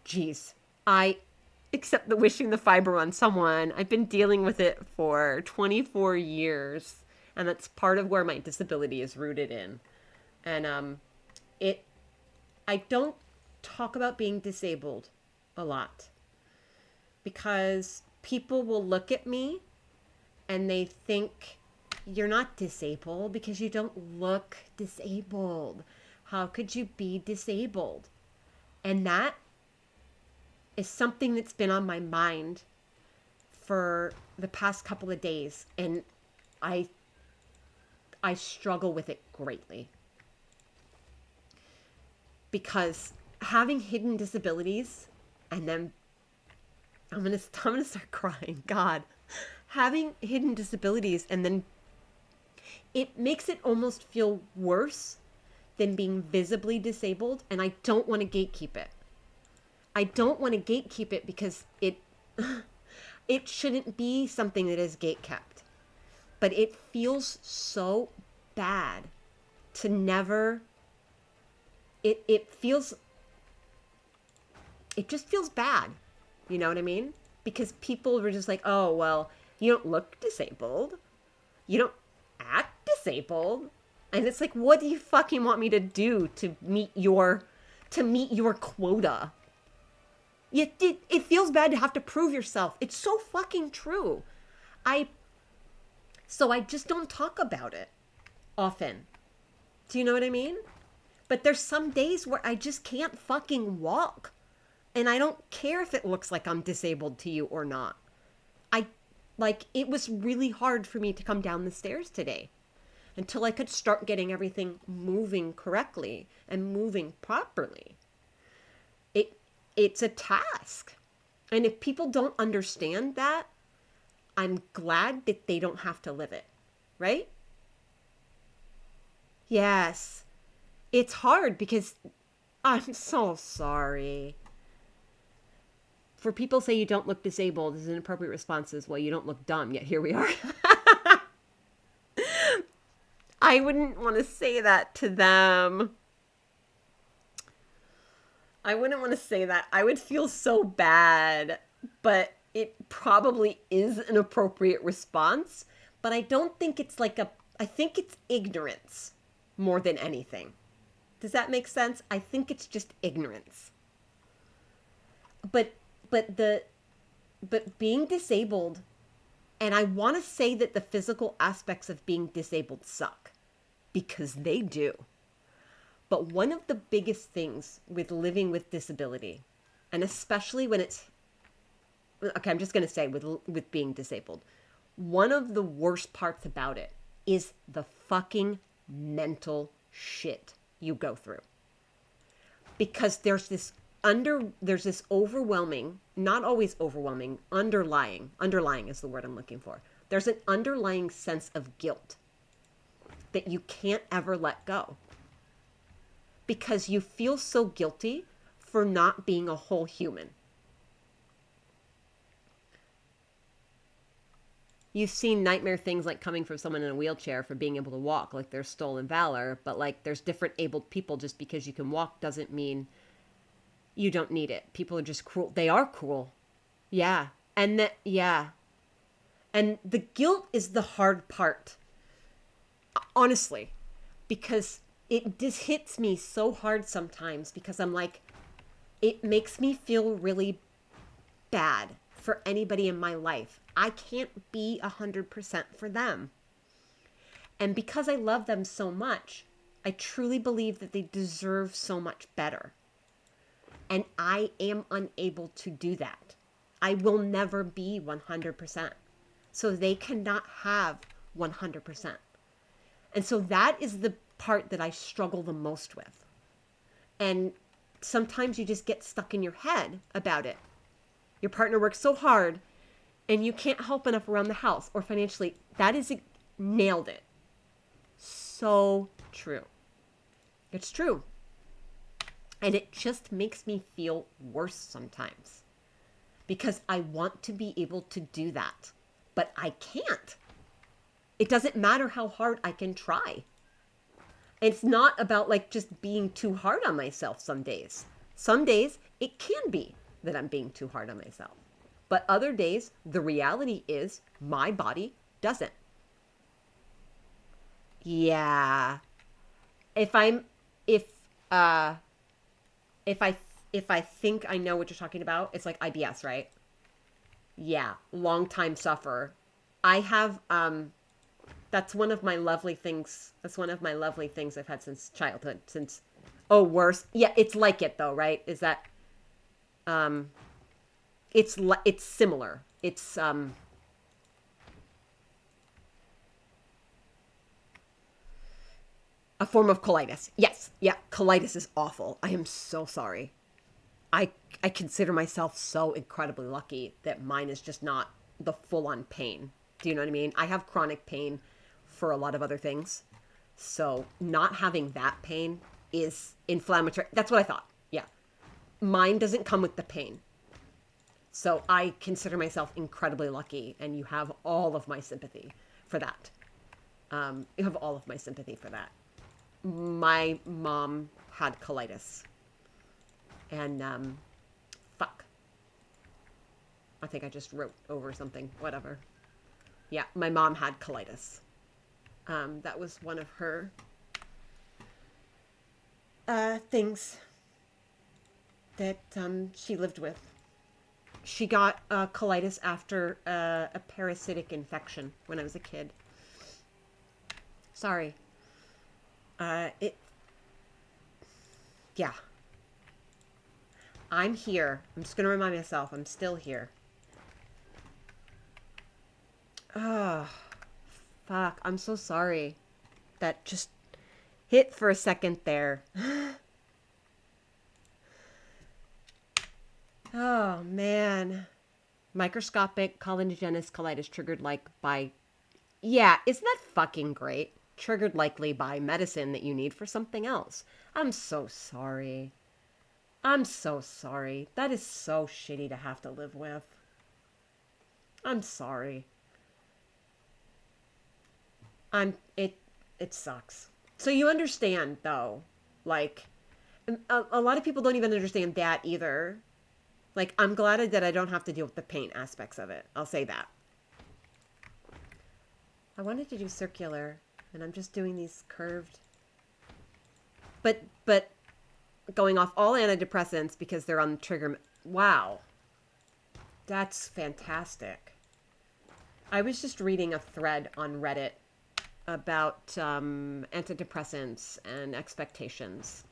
Speaker 1: Jeez. I accept the wishing the fibro on someone. I've been dealing with it for 24 years, and that's part of where my disability is rooted in. And I don't talk about being disabled a lot because people will look at me and they think, you're not disabled because you don't look disabled. How could you be disabled? And that is something that's been on my mind for the past couple of days, and I struggle with it greatly. Because having hidden disabilities, and then I'm gonna start crying. God, having hidden disabilities, and then it makes it almost feel worse than being visibly disabled, and I don't want to gatekeep it. I don't want to gatekeep it because it shouldn't be something that is gatekept. But it feels so bad to never. It just feels bad. You know what I mean? Because people were just like, oh, well, you don't look disabled. You don't act disabled. And it's like, what do you fucking want me to do to meet your quota? It feels bad to have to prove yourself. It's so fucking true. So I just don't talk about it often. Do you know what I mean? But there's some days where I just can't fucking walk. And I don't care if it looks like I'm disabled to you or not. It was really hard for me to come down the stairs today until I could start getting everything moving correctly and moving properly. It's a task. And if people don't understand that, I'm glad that they don't have to live it. Right? Yes. It's hard because I'm so sorry. For people say you don't look disabled, is an appropriate response is, well, you don't look dumb, yet here we are. I wouldn't want to say that to them. I wouldn't want to say that. I would feel so bad, but it probably is an appropriate response. But I don't think it's I think it's ignorance more than anything. Does that make sense? I think it's just ignorance. But being disabled, and I want to say that the physical aspects of being disabled suck, because they do. But one of the biggest things with living with disability, and especially when it's, okay, I'm just going to say with being disabled, one of the worst parts about it is the fucking mental shit you go through. Because there's this there's this overwhelming, not always overwhelming, underlying is the word I'm looking for. There's an underlying sense of guilt that you can't ever let go because you feel so guilty for not being a whole human. You've seen nightmare things like coming from someone in a wheelchair for being able to walk, like there's stolen valor, but like there's different abled people. Just because you can walk doesn't mean you don't need it. People are just cruel. They are cruel. Yeah. And that, yeah. And the guilt is the hard part, honestly, because it just hits me so hard sometimes because I'm like, it makes me feel really bad for anybody in my life. I can't be 100% for them. And because I love them so much, I truly believe that they deserve so much better. And I am unable to do that. I will never be 100%. So they cannot have 100%. And so that is the part that I struggle the most with. And sometimes you just get stuck in your head about it. Your partner works so hard and you can't help enough around the house or financially. That is it. Nailed it. So true. It's true. And it just makes me feel worse sometimes because I want to be able to do that, but I can't. It doesn't matter how hard I can try. It's not about like just being too hard on myself some days. Some days it can be that I'm being too hard on myself. But other days, the reality is my body doesn't. Yeah. If I'm, if, if I, if I think I know what you're talking about, it's like IBS, right? Yeah. Long time sufferer. I have, that's one of my lovely things. That's one of my lovely things I've had since childhood. Since, oh, worse. Yeah, it's like it though, right? Is that, um, it's similar. It's a form of colitis. Yes, yeah, colitis is awful. I am so sorry. I I consider myself so incredibly lucky that mine is just not the full on pain. Do you know what I mean? I have chronic pain for a lot of other things. So not having that pain is inflammatory. That's what I thought. Yeah. Mine doesn't come with the pain. So I consider myself incredibly lucky, and you have all of my sympathy for that. You have all of my sympathy for that. My mom had colitis. And, fuck. I think I just wrote over something. Whatever. Yeah, my mom had colitis. That was one of her things that she lived with. She got colitis after a parasitic infection when I was a kid. Sorry. Yeah. I'm here. I'm just going to remind myself I'm still here. Oh, fuck. I'm so sorry. That just hit for a second there. Oh, man. Microscopic collagenous colitis triggered like by... Yeah, isn't that fucking great? Triggered likely by medicine that you need for something else. I'm so sorry. I'm so sorry. That is so shitty to have to live with. I'm sorry. It sucks. So you understand though, like a lot of people don't even understand that either. Like I'm glad that I don't have to deal with the pain aspects of it. I'll say that. I wanted to do circular and I'm just doing these curved. But going off all antidepressants because they're on the trigger. Wow. That's fantastic. I was just reading a thread on Reddit about antidepressants and expectations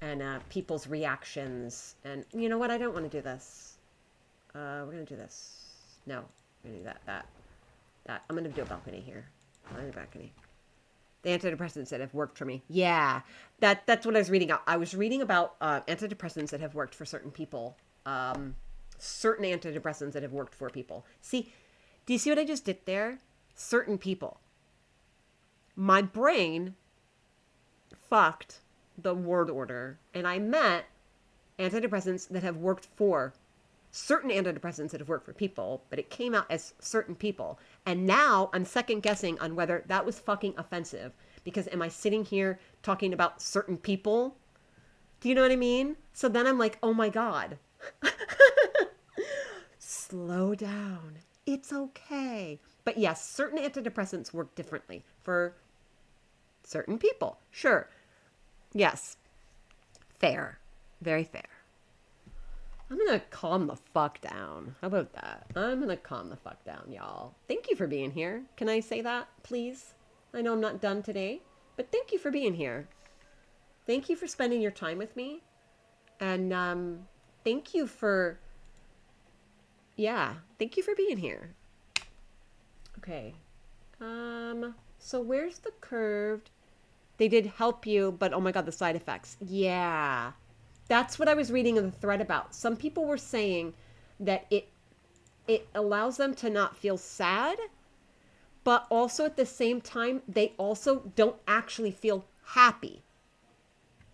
Speaker 1: and people's reactions. And you know what? I don't want to do this. We're going to do this. No, we're going to do that. I'm going to do a balcony here. On the balcony. The antidepressants that have worked for me. Yeah, that's what I was reading. I was reading about antidepressants that have worked for certain people. Certain antidepressants that have worked for people. See, do you see what I just did there? Certain people. My brain fucked the word order, and I meant antidepressants that have worked for certain antidepressants that have worked for people, but it came out as certain people. And now I'm second guessing on whether that was fucking offensive. Because am I sitting here talking about certain people? Do you know what I mean? So then I'm like, oh my God. Slow down. It's okay. But yes, certain antidepressants work differently for certain people. Sure. Yes. Fair. Very fair. I'm going to calm the fuck down. How about that? I'm going to calm the fuck down, y'all. Thank you for being here. Can I say that, please? I know I'm not done today, but thank you for being here. Thank you for spending your time with me. And thank you for, thank you for being here. Okay. So where's the curved? They did help you, but oh my God, the side effects. Yeah. That's what I was reading in the thread about. Some people were saying that it allows them to not feel sad, but also at the same time, they also don't actually feel happy.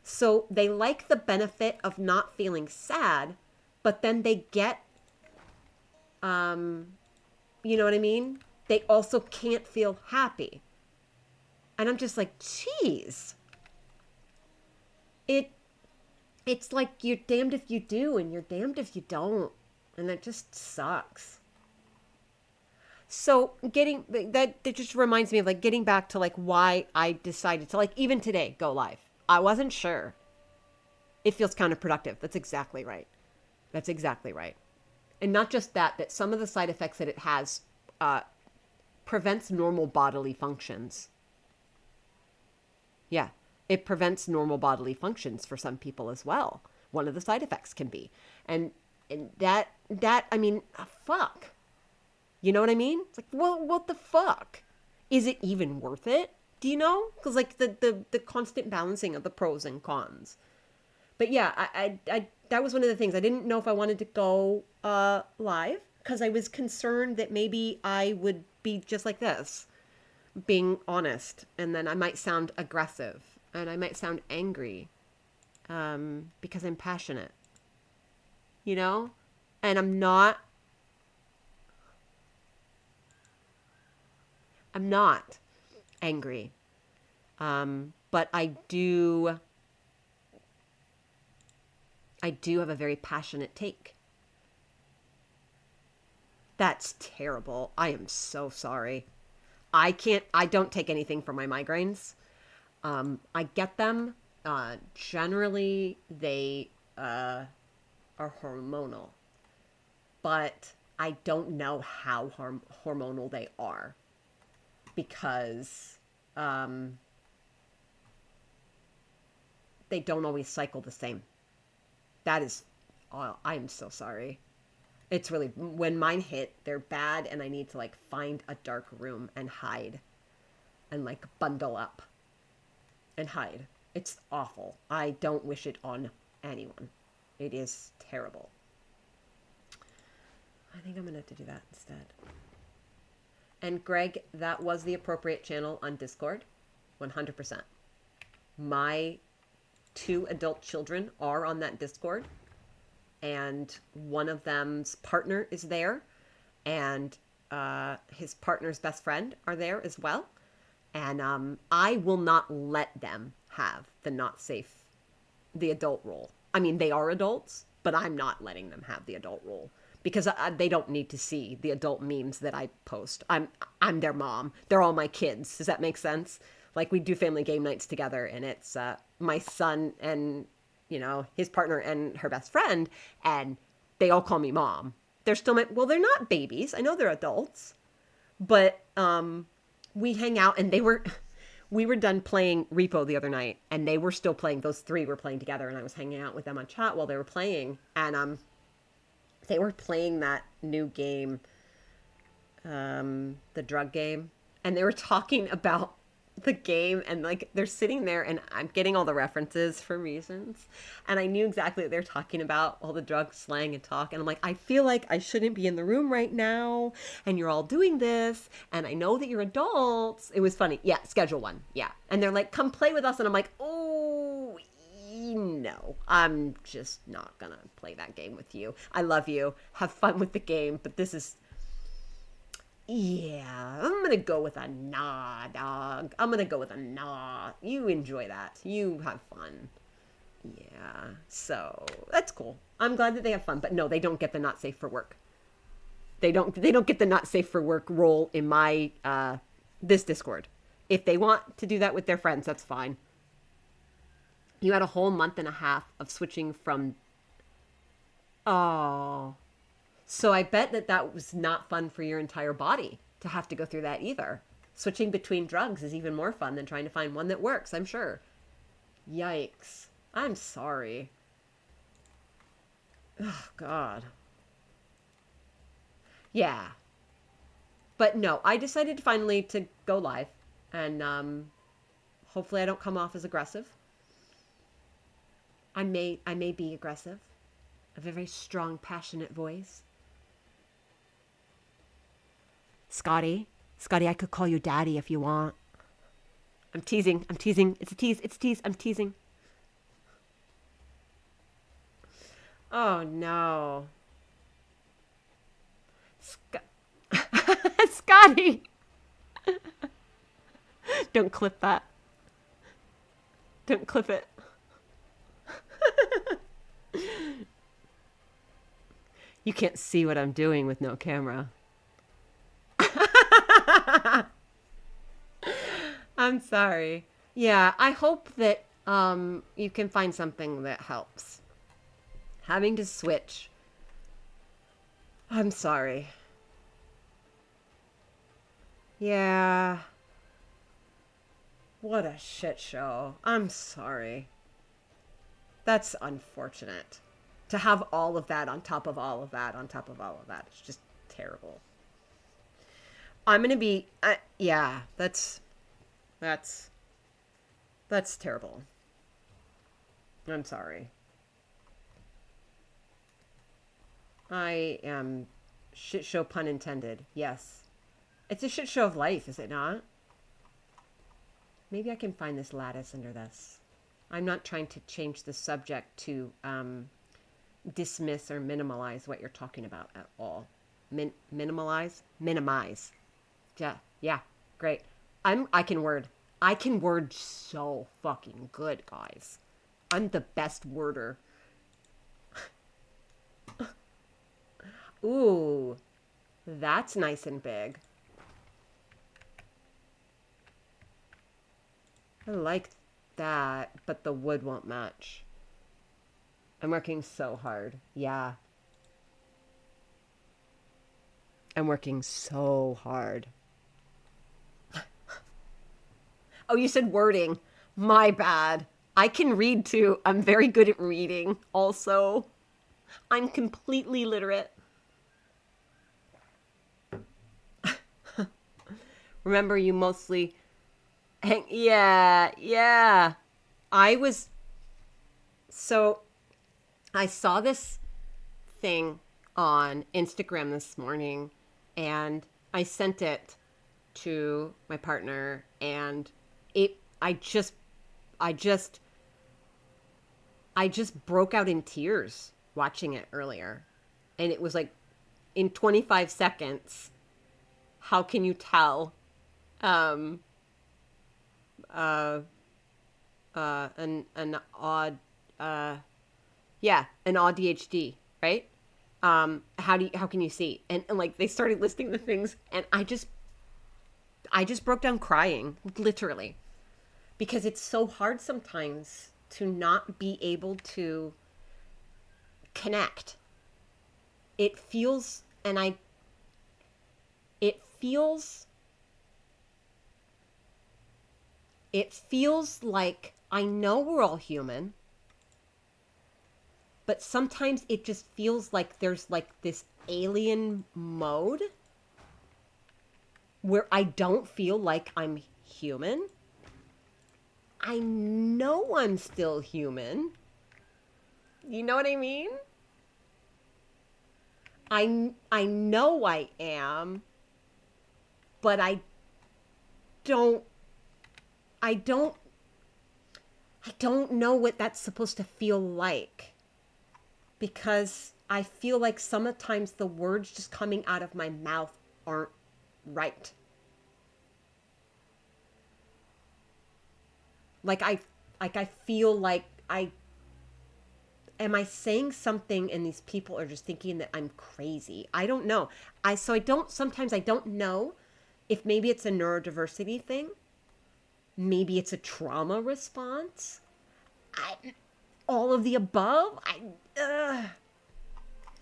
Speaker 1: So they like the benefit of not feeling sad, but then they get, you know what I mean? They also can't feel happy. And I'm just like, geez. It's like you're damned if you do and you're damned if you don't. And that just sucks. So that just reminds me of like getting back to like why I decided to like even today go live. I wasn't sure. It feels counterproductive. That's exactly right. That's exactly right. And not just that some of the side effects that it has prevents normal bodily functions. Yeah. It prevents normal bodily functions for some people as well. One of the side effects can be. And that I mean, fuck. You know what I mean? It's like, well, what the fuck? Is it even worth it? Do you know? Because like the constant balancing of the pros and cons. But yeah, I that was one of the things. I didn't know if I wanted to go live because I was concerned that maybe I would be just like this, being honest, and then I might sound aggressive and I might sound angry because I'm passionate, you know? And I'm not angry. But I do have a very passionate take. That's terrible. I am so sorry. I don't take anything for my migraines. I get them. Generally, they are hormonal. But I don't know how hormonal they are. Because they don't always cycle the same. That is, I am so sorry. It's really, when mine hit, they're bad and I need to like find a dark room and hide and like bundle up and hide. It's awful. I don't wish it on anyone. It is terrible. I think I'm going to have to do that instead. And Greg, that was the appropriate channel on Discord. 100%. My 2 adult children are on that Discord. And one of them's partner is there. And his partner's best friend are there as well. And I will not let them have the adult role. I mean, they are adults, but I'm not letting them have the adult role. Because they don't need to see the adult memes that I post. I'm their mom. They're all my kids. Does that make sense? Like, we do family game nights together, and it's my son and, you know, his partner and her best friend, and they all call me mom. They're still well, they're not babies. I know they're adults. But we hang out, and we were done playing Repo the other night, and they were still playing. Those 3 were playing together, and I was hanging out with them on chat while they were playing, and they were playing that new game, the drug game, and they were talking about the game, and like they're sitting there and I'm getting all the references for reasons, and I knew exactly what they're talking about, all the drug slang and talk, and I'm like, I feel like I shouldn't be in the room right now, and you're all doing this, and I know that you're adults. It was funny. Yeah, schedule one. Yeah. And they're like, come play with us, and I'm like, oh no, I'm just not gonna play that game with you. I love you, have fun with the game, but this is, yeah, I'm gonna go with a nah, dog. I'm gonna go with a nah. You enjoy that. You have fun. Yeah, so that's cool. I'm glad that they have fun, but no, they don't get the not safe for work. They don't get the not safe for work role in my this Discord. If they want to do that with their friends, that's fine. You had a whole month and a half of switching from, oh, so I bet that that was not fun for your entire body to have to go through that either. Switching between drugs is even more fun than trying to find one that works, I'm sure. Yikes. I'm sorry. Oh, God. Yeah. But no, I decided finally to go live. And hopefully I don't come off as aggressive. I may be aggressive. I have a very strong, passionate voice. Scotty, I could call you daddy if you want. I'm teasing. It's a tease. I'm teasing. Oh no. Scotty! Don't clip that. Don't clip it. You can't see what I'm doing with no camera. I'm sorry. Yeah, I hope that you can find something that helps. Having to switch. I'm sorry. Yeah. What a shit show. I'm sorry. That's unfortunate. To have all of that on top of all of that on top of all of that. It's just terrible. I'm gonna be, yeah, that's terrible. I'm sorry. I am shit show, pun intended. Yes. It's a shit show of life, is it not? Maybe I can find this lattice under this. I'm not trying to change the subject to dismiss or minimalize what you're talking about at all. Minimize? Yeah, great. I can word. I can word so fucking good, guys. I'm the best worder. Ooh, that's nice and big. I like that, but the wood won't match. I'm working so hard. Yeah. I'm working so hard. Oh, you said wording. My bad. I can read too. I'm very good at reading also. I'm completely literate. Remember, you mostly yeah. I saw this thing on Instagram this morning, and I sent it to my partner, and I just broke out in tears watching it earlier. And it was like, in 25 seconds, how can you tell an odd an ADHD, right? How can you see? And like they started listing the things, and I just broke down crying, literally, because it's so hard sometimes to not be able to connect. It feels like, I know we're all human, but sometimes it just feels like there's like this alien mode where I don't feel like I'm human. I know I'm still human. You know what I mean? I know I am, but don't I don't I don't know what that's supposed to feel like, because I feel like sometimes the words just coming out of my mouth aren't right. Like I feel like I am I saying something and these people are just thinking that I'm crazy. I don't know. I don't sometimes I don't know if maybe it's a neurodiversity thing. Maybe it's a trauma response. I all of the above.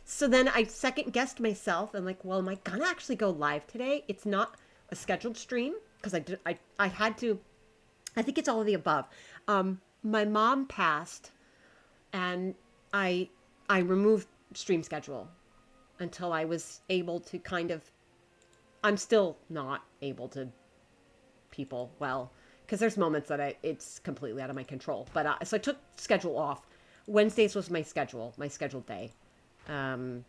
Speaker 1: So then I second guessed myself. I'm like, well, am I gonna actually go live today? It's not a scheduled stream because I had to. I think it's all of the above. My mom passed, and I I removed stream schedule until I was able to kind of. I'm still not able to people well because there's moments that it's completely out of my control. But so I took schedule off. Wednesdays was my scheduled day. Um,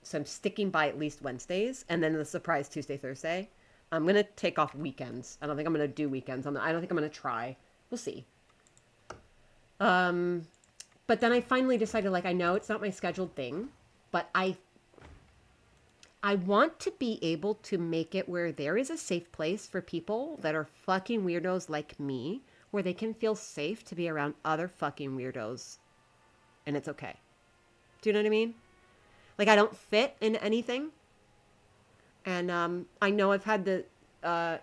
Speaker 1: so I'm sticking by at least Wednesdays, and then the surprise Tuesday, Thursday. I'm gonna take off weekends. I don't think I'm gonna do weekends. I don't think I'm gonna try. We'll see. Um, but then I finally decided, like, I know it's not my scheduled thing, but I want to be able to make it where there is a safe place for people that are fucking weirdos like me, where they can feel safe to be around other fucking weirdos, and it's okay. Do you know what I mean? Like, I don't fit in anything. And I know I've had the I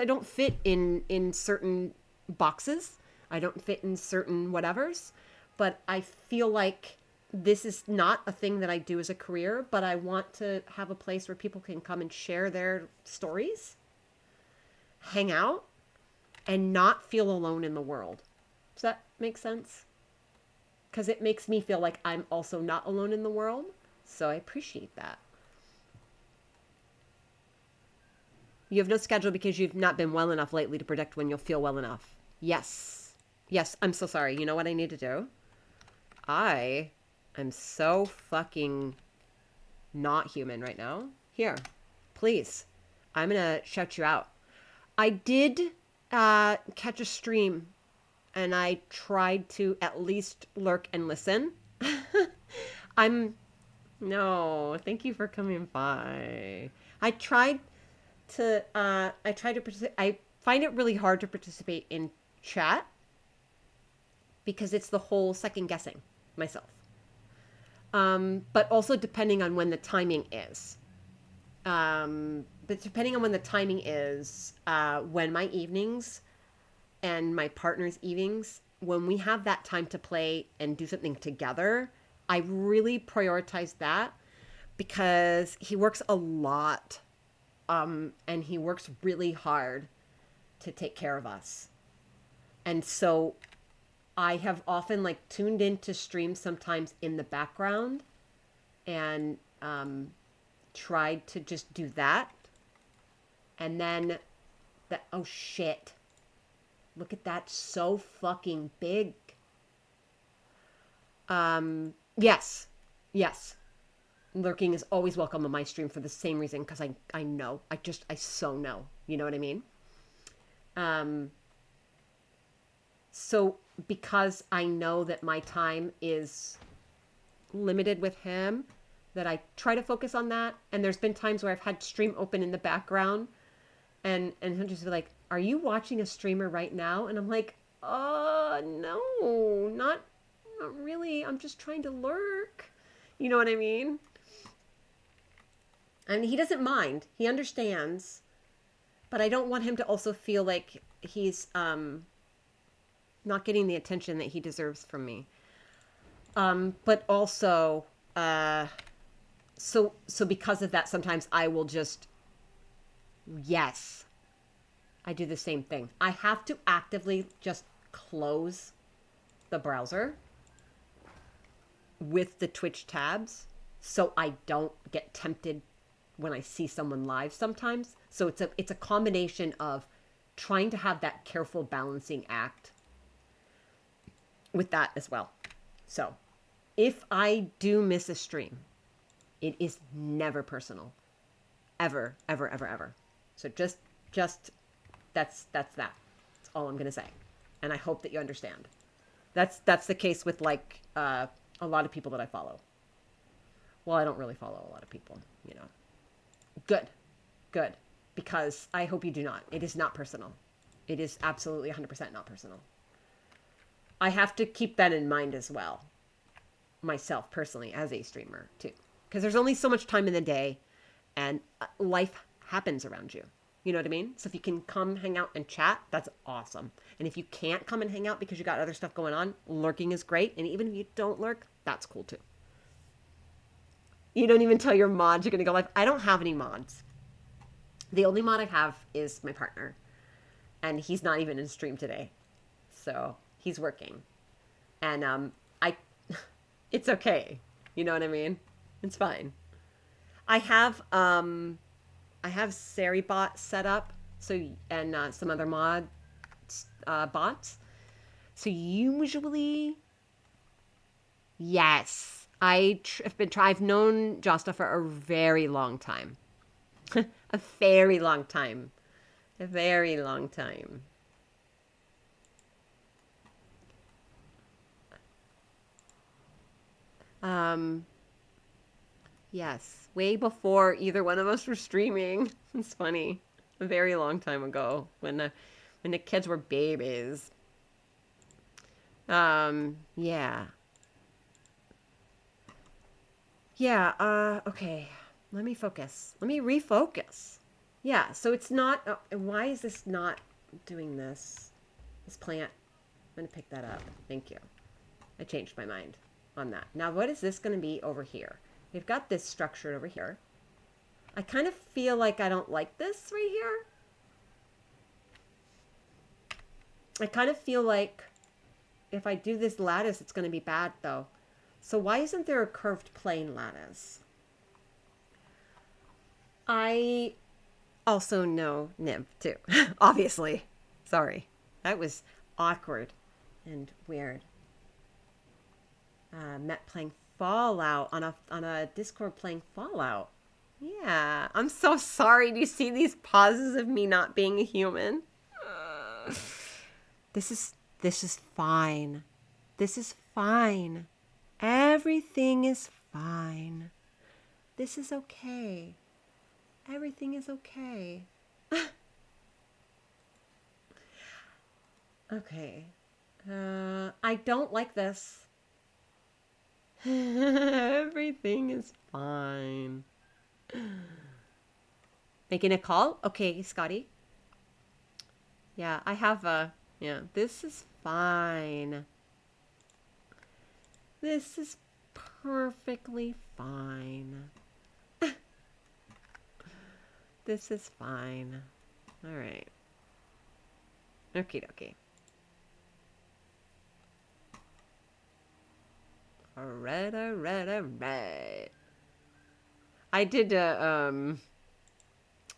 Speaker 1: don't fit in certain boxes. I don't fit in certain whatevers, but I feel like this is not a thing that I do as a career, but I want to have a place where people can come and share their stories, hang out, and not feel alone in the world. Does that make sense? Because it makes me feel like I'm also not alone in the world. So I appreciate that. You have no schedule because you've not been well enough lately to predict when you'll feel well enough. Yes. Yes, I'm so sorry. You know what I need to do? I am so fucking not human right now. Here, please. I'm going to shout you out. I did catch a stream, and I tried to at least lurk and listen. No, thank you for coming by. I tried I find it really hard to participate in chat because it's the whole second guessing myself. But also depending on when the timing is. But depending on when the timing is, when my evenings and my partner's evenings, when we have that time to play and do something together, I really prioritize that because he works a lot. And he works really hard to take care of us. And so I have often like tuned into streams sometimes in the background and tried to just do that. And then oh shit. Look at that, so fucking big. Yes. Yes. Lurking is always welcome on my stream for the same reason, because I know. I so know. You know what I mean? So because I know that my time is limited with him, that I try to focus on that. And there's been times where I've had stream open in the background and he'll just be like, are you watching a streamer right now? And I'm like, no, not really. I'm just trying to lurk. You know what I mean? And he doesn't mind. He understands. But I don't want him to also feel like he's not getting the attention that he deserves from me. But also, so because of that, sometimes I will just, yes, I do the same thing. I have to actively just close the browser with the Twitch tabs so I don't get tempted when I see someone live sometimes. So it's a combination of trying to have that careful balancing act with that as well. So if I do miss a stream, it is never personal. Ever, ever, ever, ever. So just that's that. That's all I'm gonna say. And I hope that you understand. That's the case with like a lot of people that I follow. Well, I don't really follow a lot of people, you know. Good. Good. Because I hope you do not. It is not personal. It is absolutely 100% not personal. I have to keep that in mind as well. Myself, personally, as a streamer, too. Because there's only so much time in the day, and life happens around you. You know what I mean? So if you can come hang out and chat, that's awesome. And if you can't come and hang out because you got other stuff going on, lurking is great. And even if you don't lurk, that's cool, too. You don't even tell your mods you're going to go live. I don't have any mods. The only mod I have is my partner. And he's not even in stream today. So he's working. And it's okay. You know what I mean? It's fine. I have Seribot set up, so and some other mod bots. So usually, yes, I've known Josta for a very long time, a very long time, a very long time. Yes, way before either one of us were streaming. It's funny. A very long time ago when the kids were babies. Yeah. Yeah, okay. Let me focus. Let me refocus. Yeah, so it's not why is this not doing this? This plant. I'm going to pick that up. Thank you. I changed my mind on that. Now, what is this going to be over here? We've got this structured over here. I kind of feel like I don't like this right here. I kind of feel like if I do this lattice, it's going to be bad, though. So why isn't there a curved plane lattice? I also know Nib, too. Obviously. Sorry. That was awkward and weird. Met playing Fallout on a Discord playing Fallout. Yeah, I'm so sorry. Do you see these pauses of me not being a human? This is fine. This is fine. Everything is fine. This is okay. Everything is okay. Okay. I don't like this. Everything is fine. Making a call? Okay, Scotty. Yeah, I have yeah, this is fine. This is perfectly fine. This is fine. All right. Okie dokie. Alright. I did I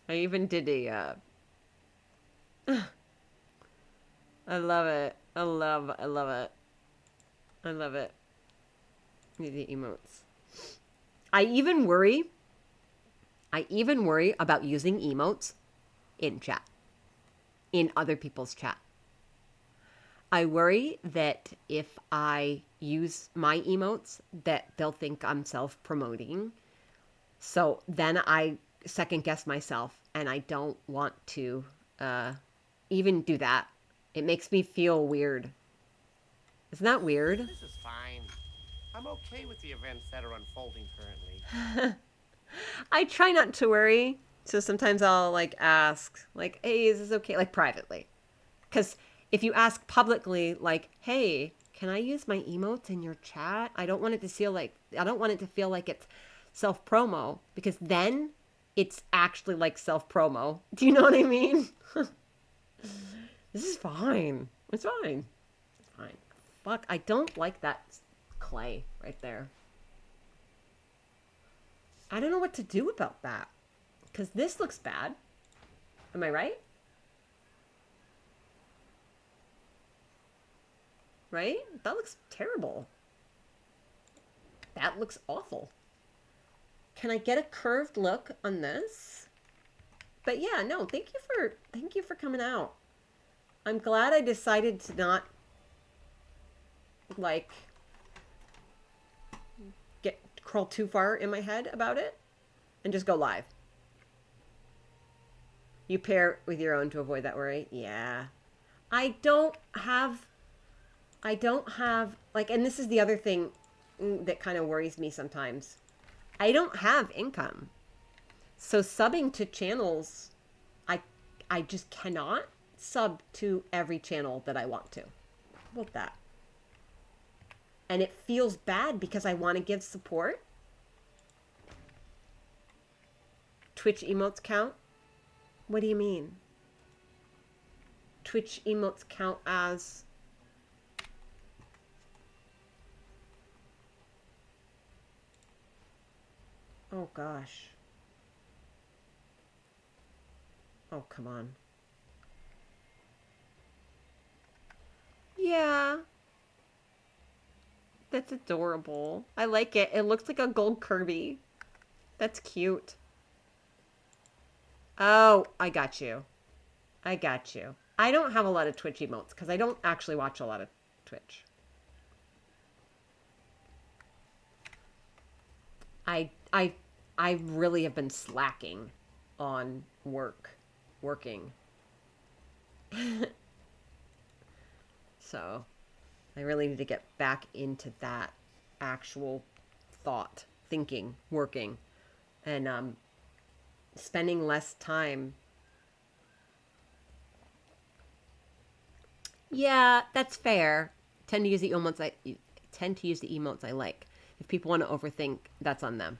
Speaker 1: even did a I love it. I love it. I love it. The emotes. I even worry about using emotes in chat. In other people's chat. I worry that if I use my emotes that they'll think I'm self-promoting. So then I second guess myself and I don't want to even do that. It makes me feel weird. Isn't that weird?
Speaker 2: This is fine. I'm okay with the events that are unfolding currently.
Speaker 1: I try not to worry. So sometimes I'll like ask like, hey, is this okay? Like privately. Because if you ask publicly, like, hey, can I use my emotes in your chat? I don't want it to feel like it's self-promo, because then it's actually like self-promo. Do you know what I mean? This is fine. It's fine. It's fine. Fuck, I don't like that clay right there. I don't know what to do about that. Because this looks bad. Am I right? right? That looks terrible. That looks awful. Can I get a curved look on this? But yeah, no, thank you for coming out. I'm glad I decided to not like get crawl too far in my head about it and just go live. You pair with your own to avoid that worry. Yeah. I don't have like, and this is the other thing that kind of worries me sometimes. I don't have income. So subbing to channels, I just cannot sub to every channel that I want to. How about that? And it feels bad because I want to give support. Twitch emotes count? What do you mean? Twitch emotes count as... Oh gosh. Oh, come on. Yeah. That's adorable. I like it. It looks like a gold Kirby. That's cute. Oh, I got you. I got you. I don't have a lot of Twitch emotes because I don't actually watch a lot of Twitch. I really have been slacking on working. So I really need to get back into that actual thought, thinking, working, and spending less time. Yeah, that's fair. Tend to use the emotes I like. If people want to overthink, that's on them.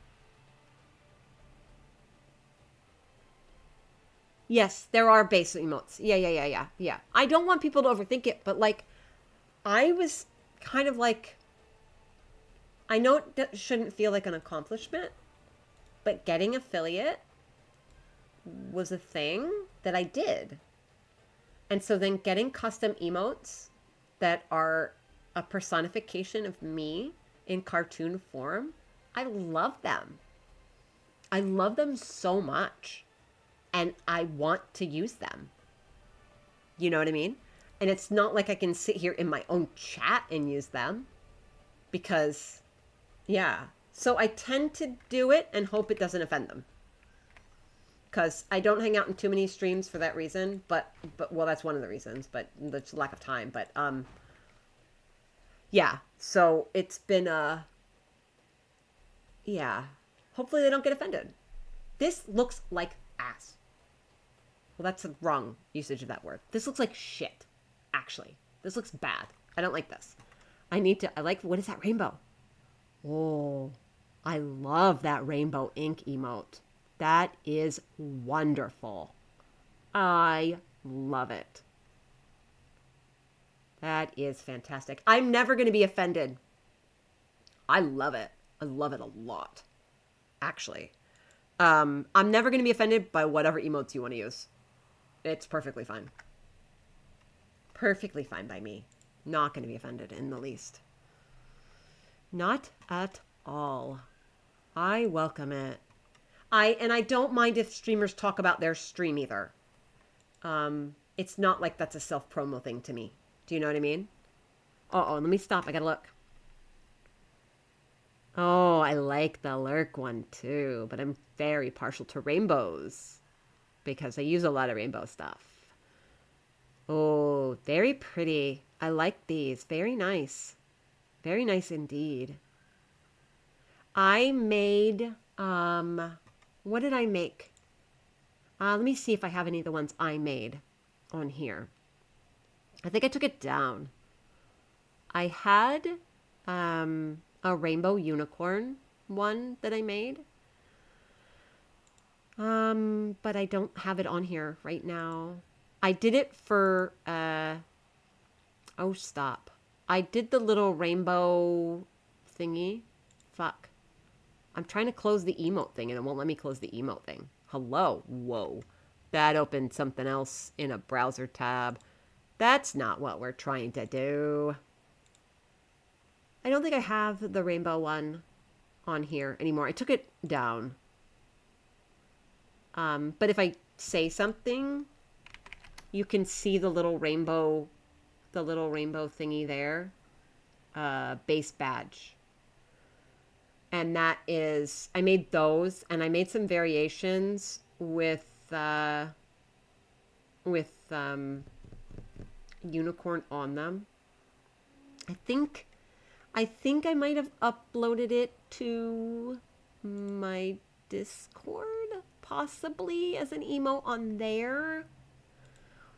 Speaker 1: Yes, there are base emotes. Yeah. I don't want people to overthink it, but like, I was kind of like, I know it shouldn't feel like an accomplishment, but getting affiliate was a thing that I did. And so then getting custom emotes that are a personification of me in cartoon form, I love them. I love them so much. And I want to use them. You know what I mean? And it's not like I can sit here in my own chat and use them. Because, yeah. So I tend to do it and hope it doesn't offend them. Because I don't hang out in too many streams for that reason. But well, that's one of the reasons. But that's lack of time. But, yeah. So it's been, yeah. Hopefully they don't get offended. This looks like ass. Well, that's the wrong usage of that word. This looks like shit, actually. This looks bad. I don't like this. What is that rainbow? Oh, I love that rainbow ink emote. That is wonderful. I love it. That is fantastic. I'm never going to be offended. I love it. I love it a lot, actually. I'm never going to be offended by whatever emotes you want to use. It's perfectly fine. Perfectly fine by me. Not going to be offended in the least. Not at all. I welcome it. I don't mind if streamers talk about their stream either. It's not like that's a self-promo thing to me. Do you know what I mean? Uh-oh, let me stop. I gotta look. Oh, I like the lurk one too, but I'm very partial to rainbows because I use a lot of rainbow stuff. Oh, very pretty. I like these. Very nice. Very nice indeed. I made, what did I make? Let me see if I have any of the ones I made on here. I think I took it down. I had, a rainbow unicorn one that I made. But I don't have it on here right now. I did it for, oh, stop. I did the little rainbow thingy. Fuck. I'm trying to close the emote thing and it won't let me close the emote thing. Hello. Whoa. That opened something else in a browser tab. That's not what we're trying to do. I don't think I have the rainbow one on here anymore. I took it down. But if I say something, you can see the little rainbow thingy there. Base badge. And that is, I made those, and I made some variations with unicorn on them. I think I might have uploaded it to my Discord, possibly as an emote on there.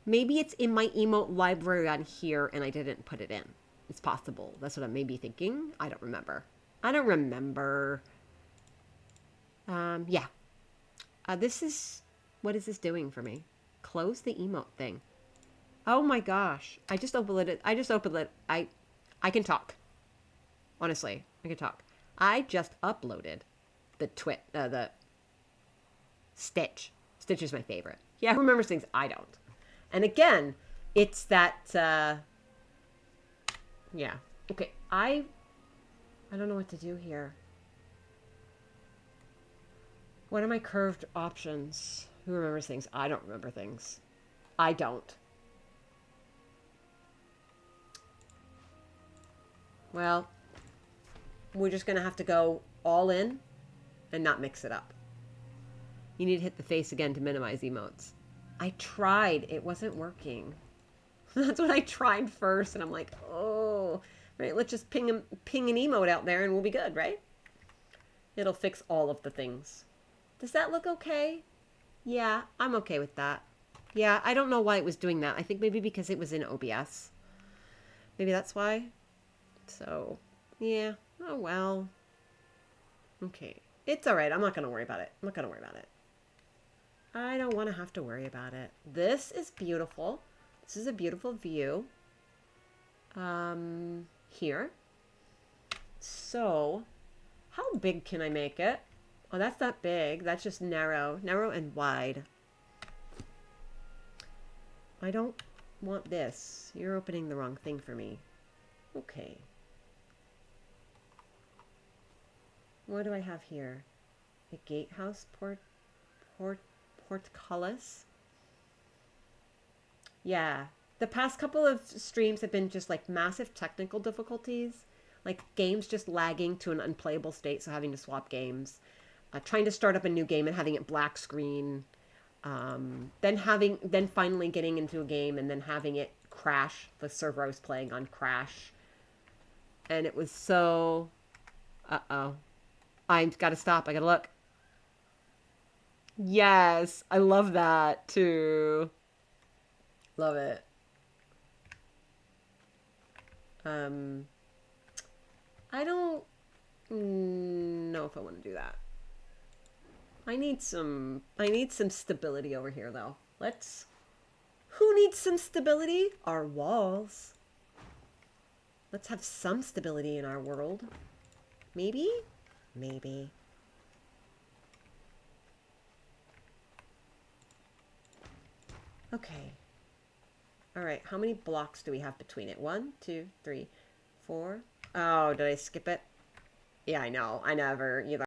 Speaker 1: Maybe it's in my emote library on here and I didn't put it in. It's possible. That's what I may be thinking. I don't remember. Yeah. This is... What is this doing for me? Close the emote thing. Oh my gosh. I just opened it. I can talk. Honestly, I can talk. I just uploaded the Stitch. Stitch is my favorite. Yeah, who remembers things? I don't. And again, it's that, yeah. Okay, I don't know what to do here. What are my curved options? Who remembers things? I don't remember things. I don't. Well, we're just going to have to go all in and not mix it up. You need to hit the face again to minimize emotes. I tried. It wasn't working. That's what I tried first, and I'm like, oh, right, let's just ping an emote out there and we'll be good, right? It'll fix all of the things. Does that look okay? Yeah, I'm okay with that. Yeah, I don't know why it was doing that. I think maybe because it was in OBS. Maybe that's why. So, yeah. Oh, well. Okay. It's all right. I'm not going to worry about it. I don't want to have to worry about it. This is beautiful. This is a beautiful view. Here. So, how big can I make it? Oh, that's not big. That's just narrow. Narrow and wide. I don't want this. You're opening the wrong thing for me. Okay. What do I have here? A gatehouse portcullis. Yeah. The past couple of streams have been just like massive technical difficulties. Like games just lagging to an unplayable state, so having to swap games. Trying to start up a new game and having it black screen. Then finally getting into a game and then having it crash. The server I was playing on crash. And it was so... Uh-oh. I've got to stop. I got to look. Yes. I love that too. Love it. I don't know if I want to do that. I need some stability over here though. Who needs some stability? Our walls. Let's have some stability in our world. Maybe? Maybe. Okay. All right, how many blocks do we have between it? 1, 2, 3, 4. Oh, did I skip it? Yeah, I know. I never either.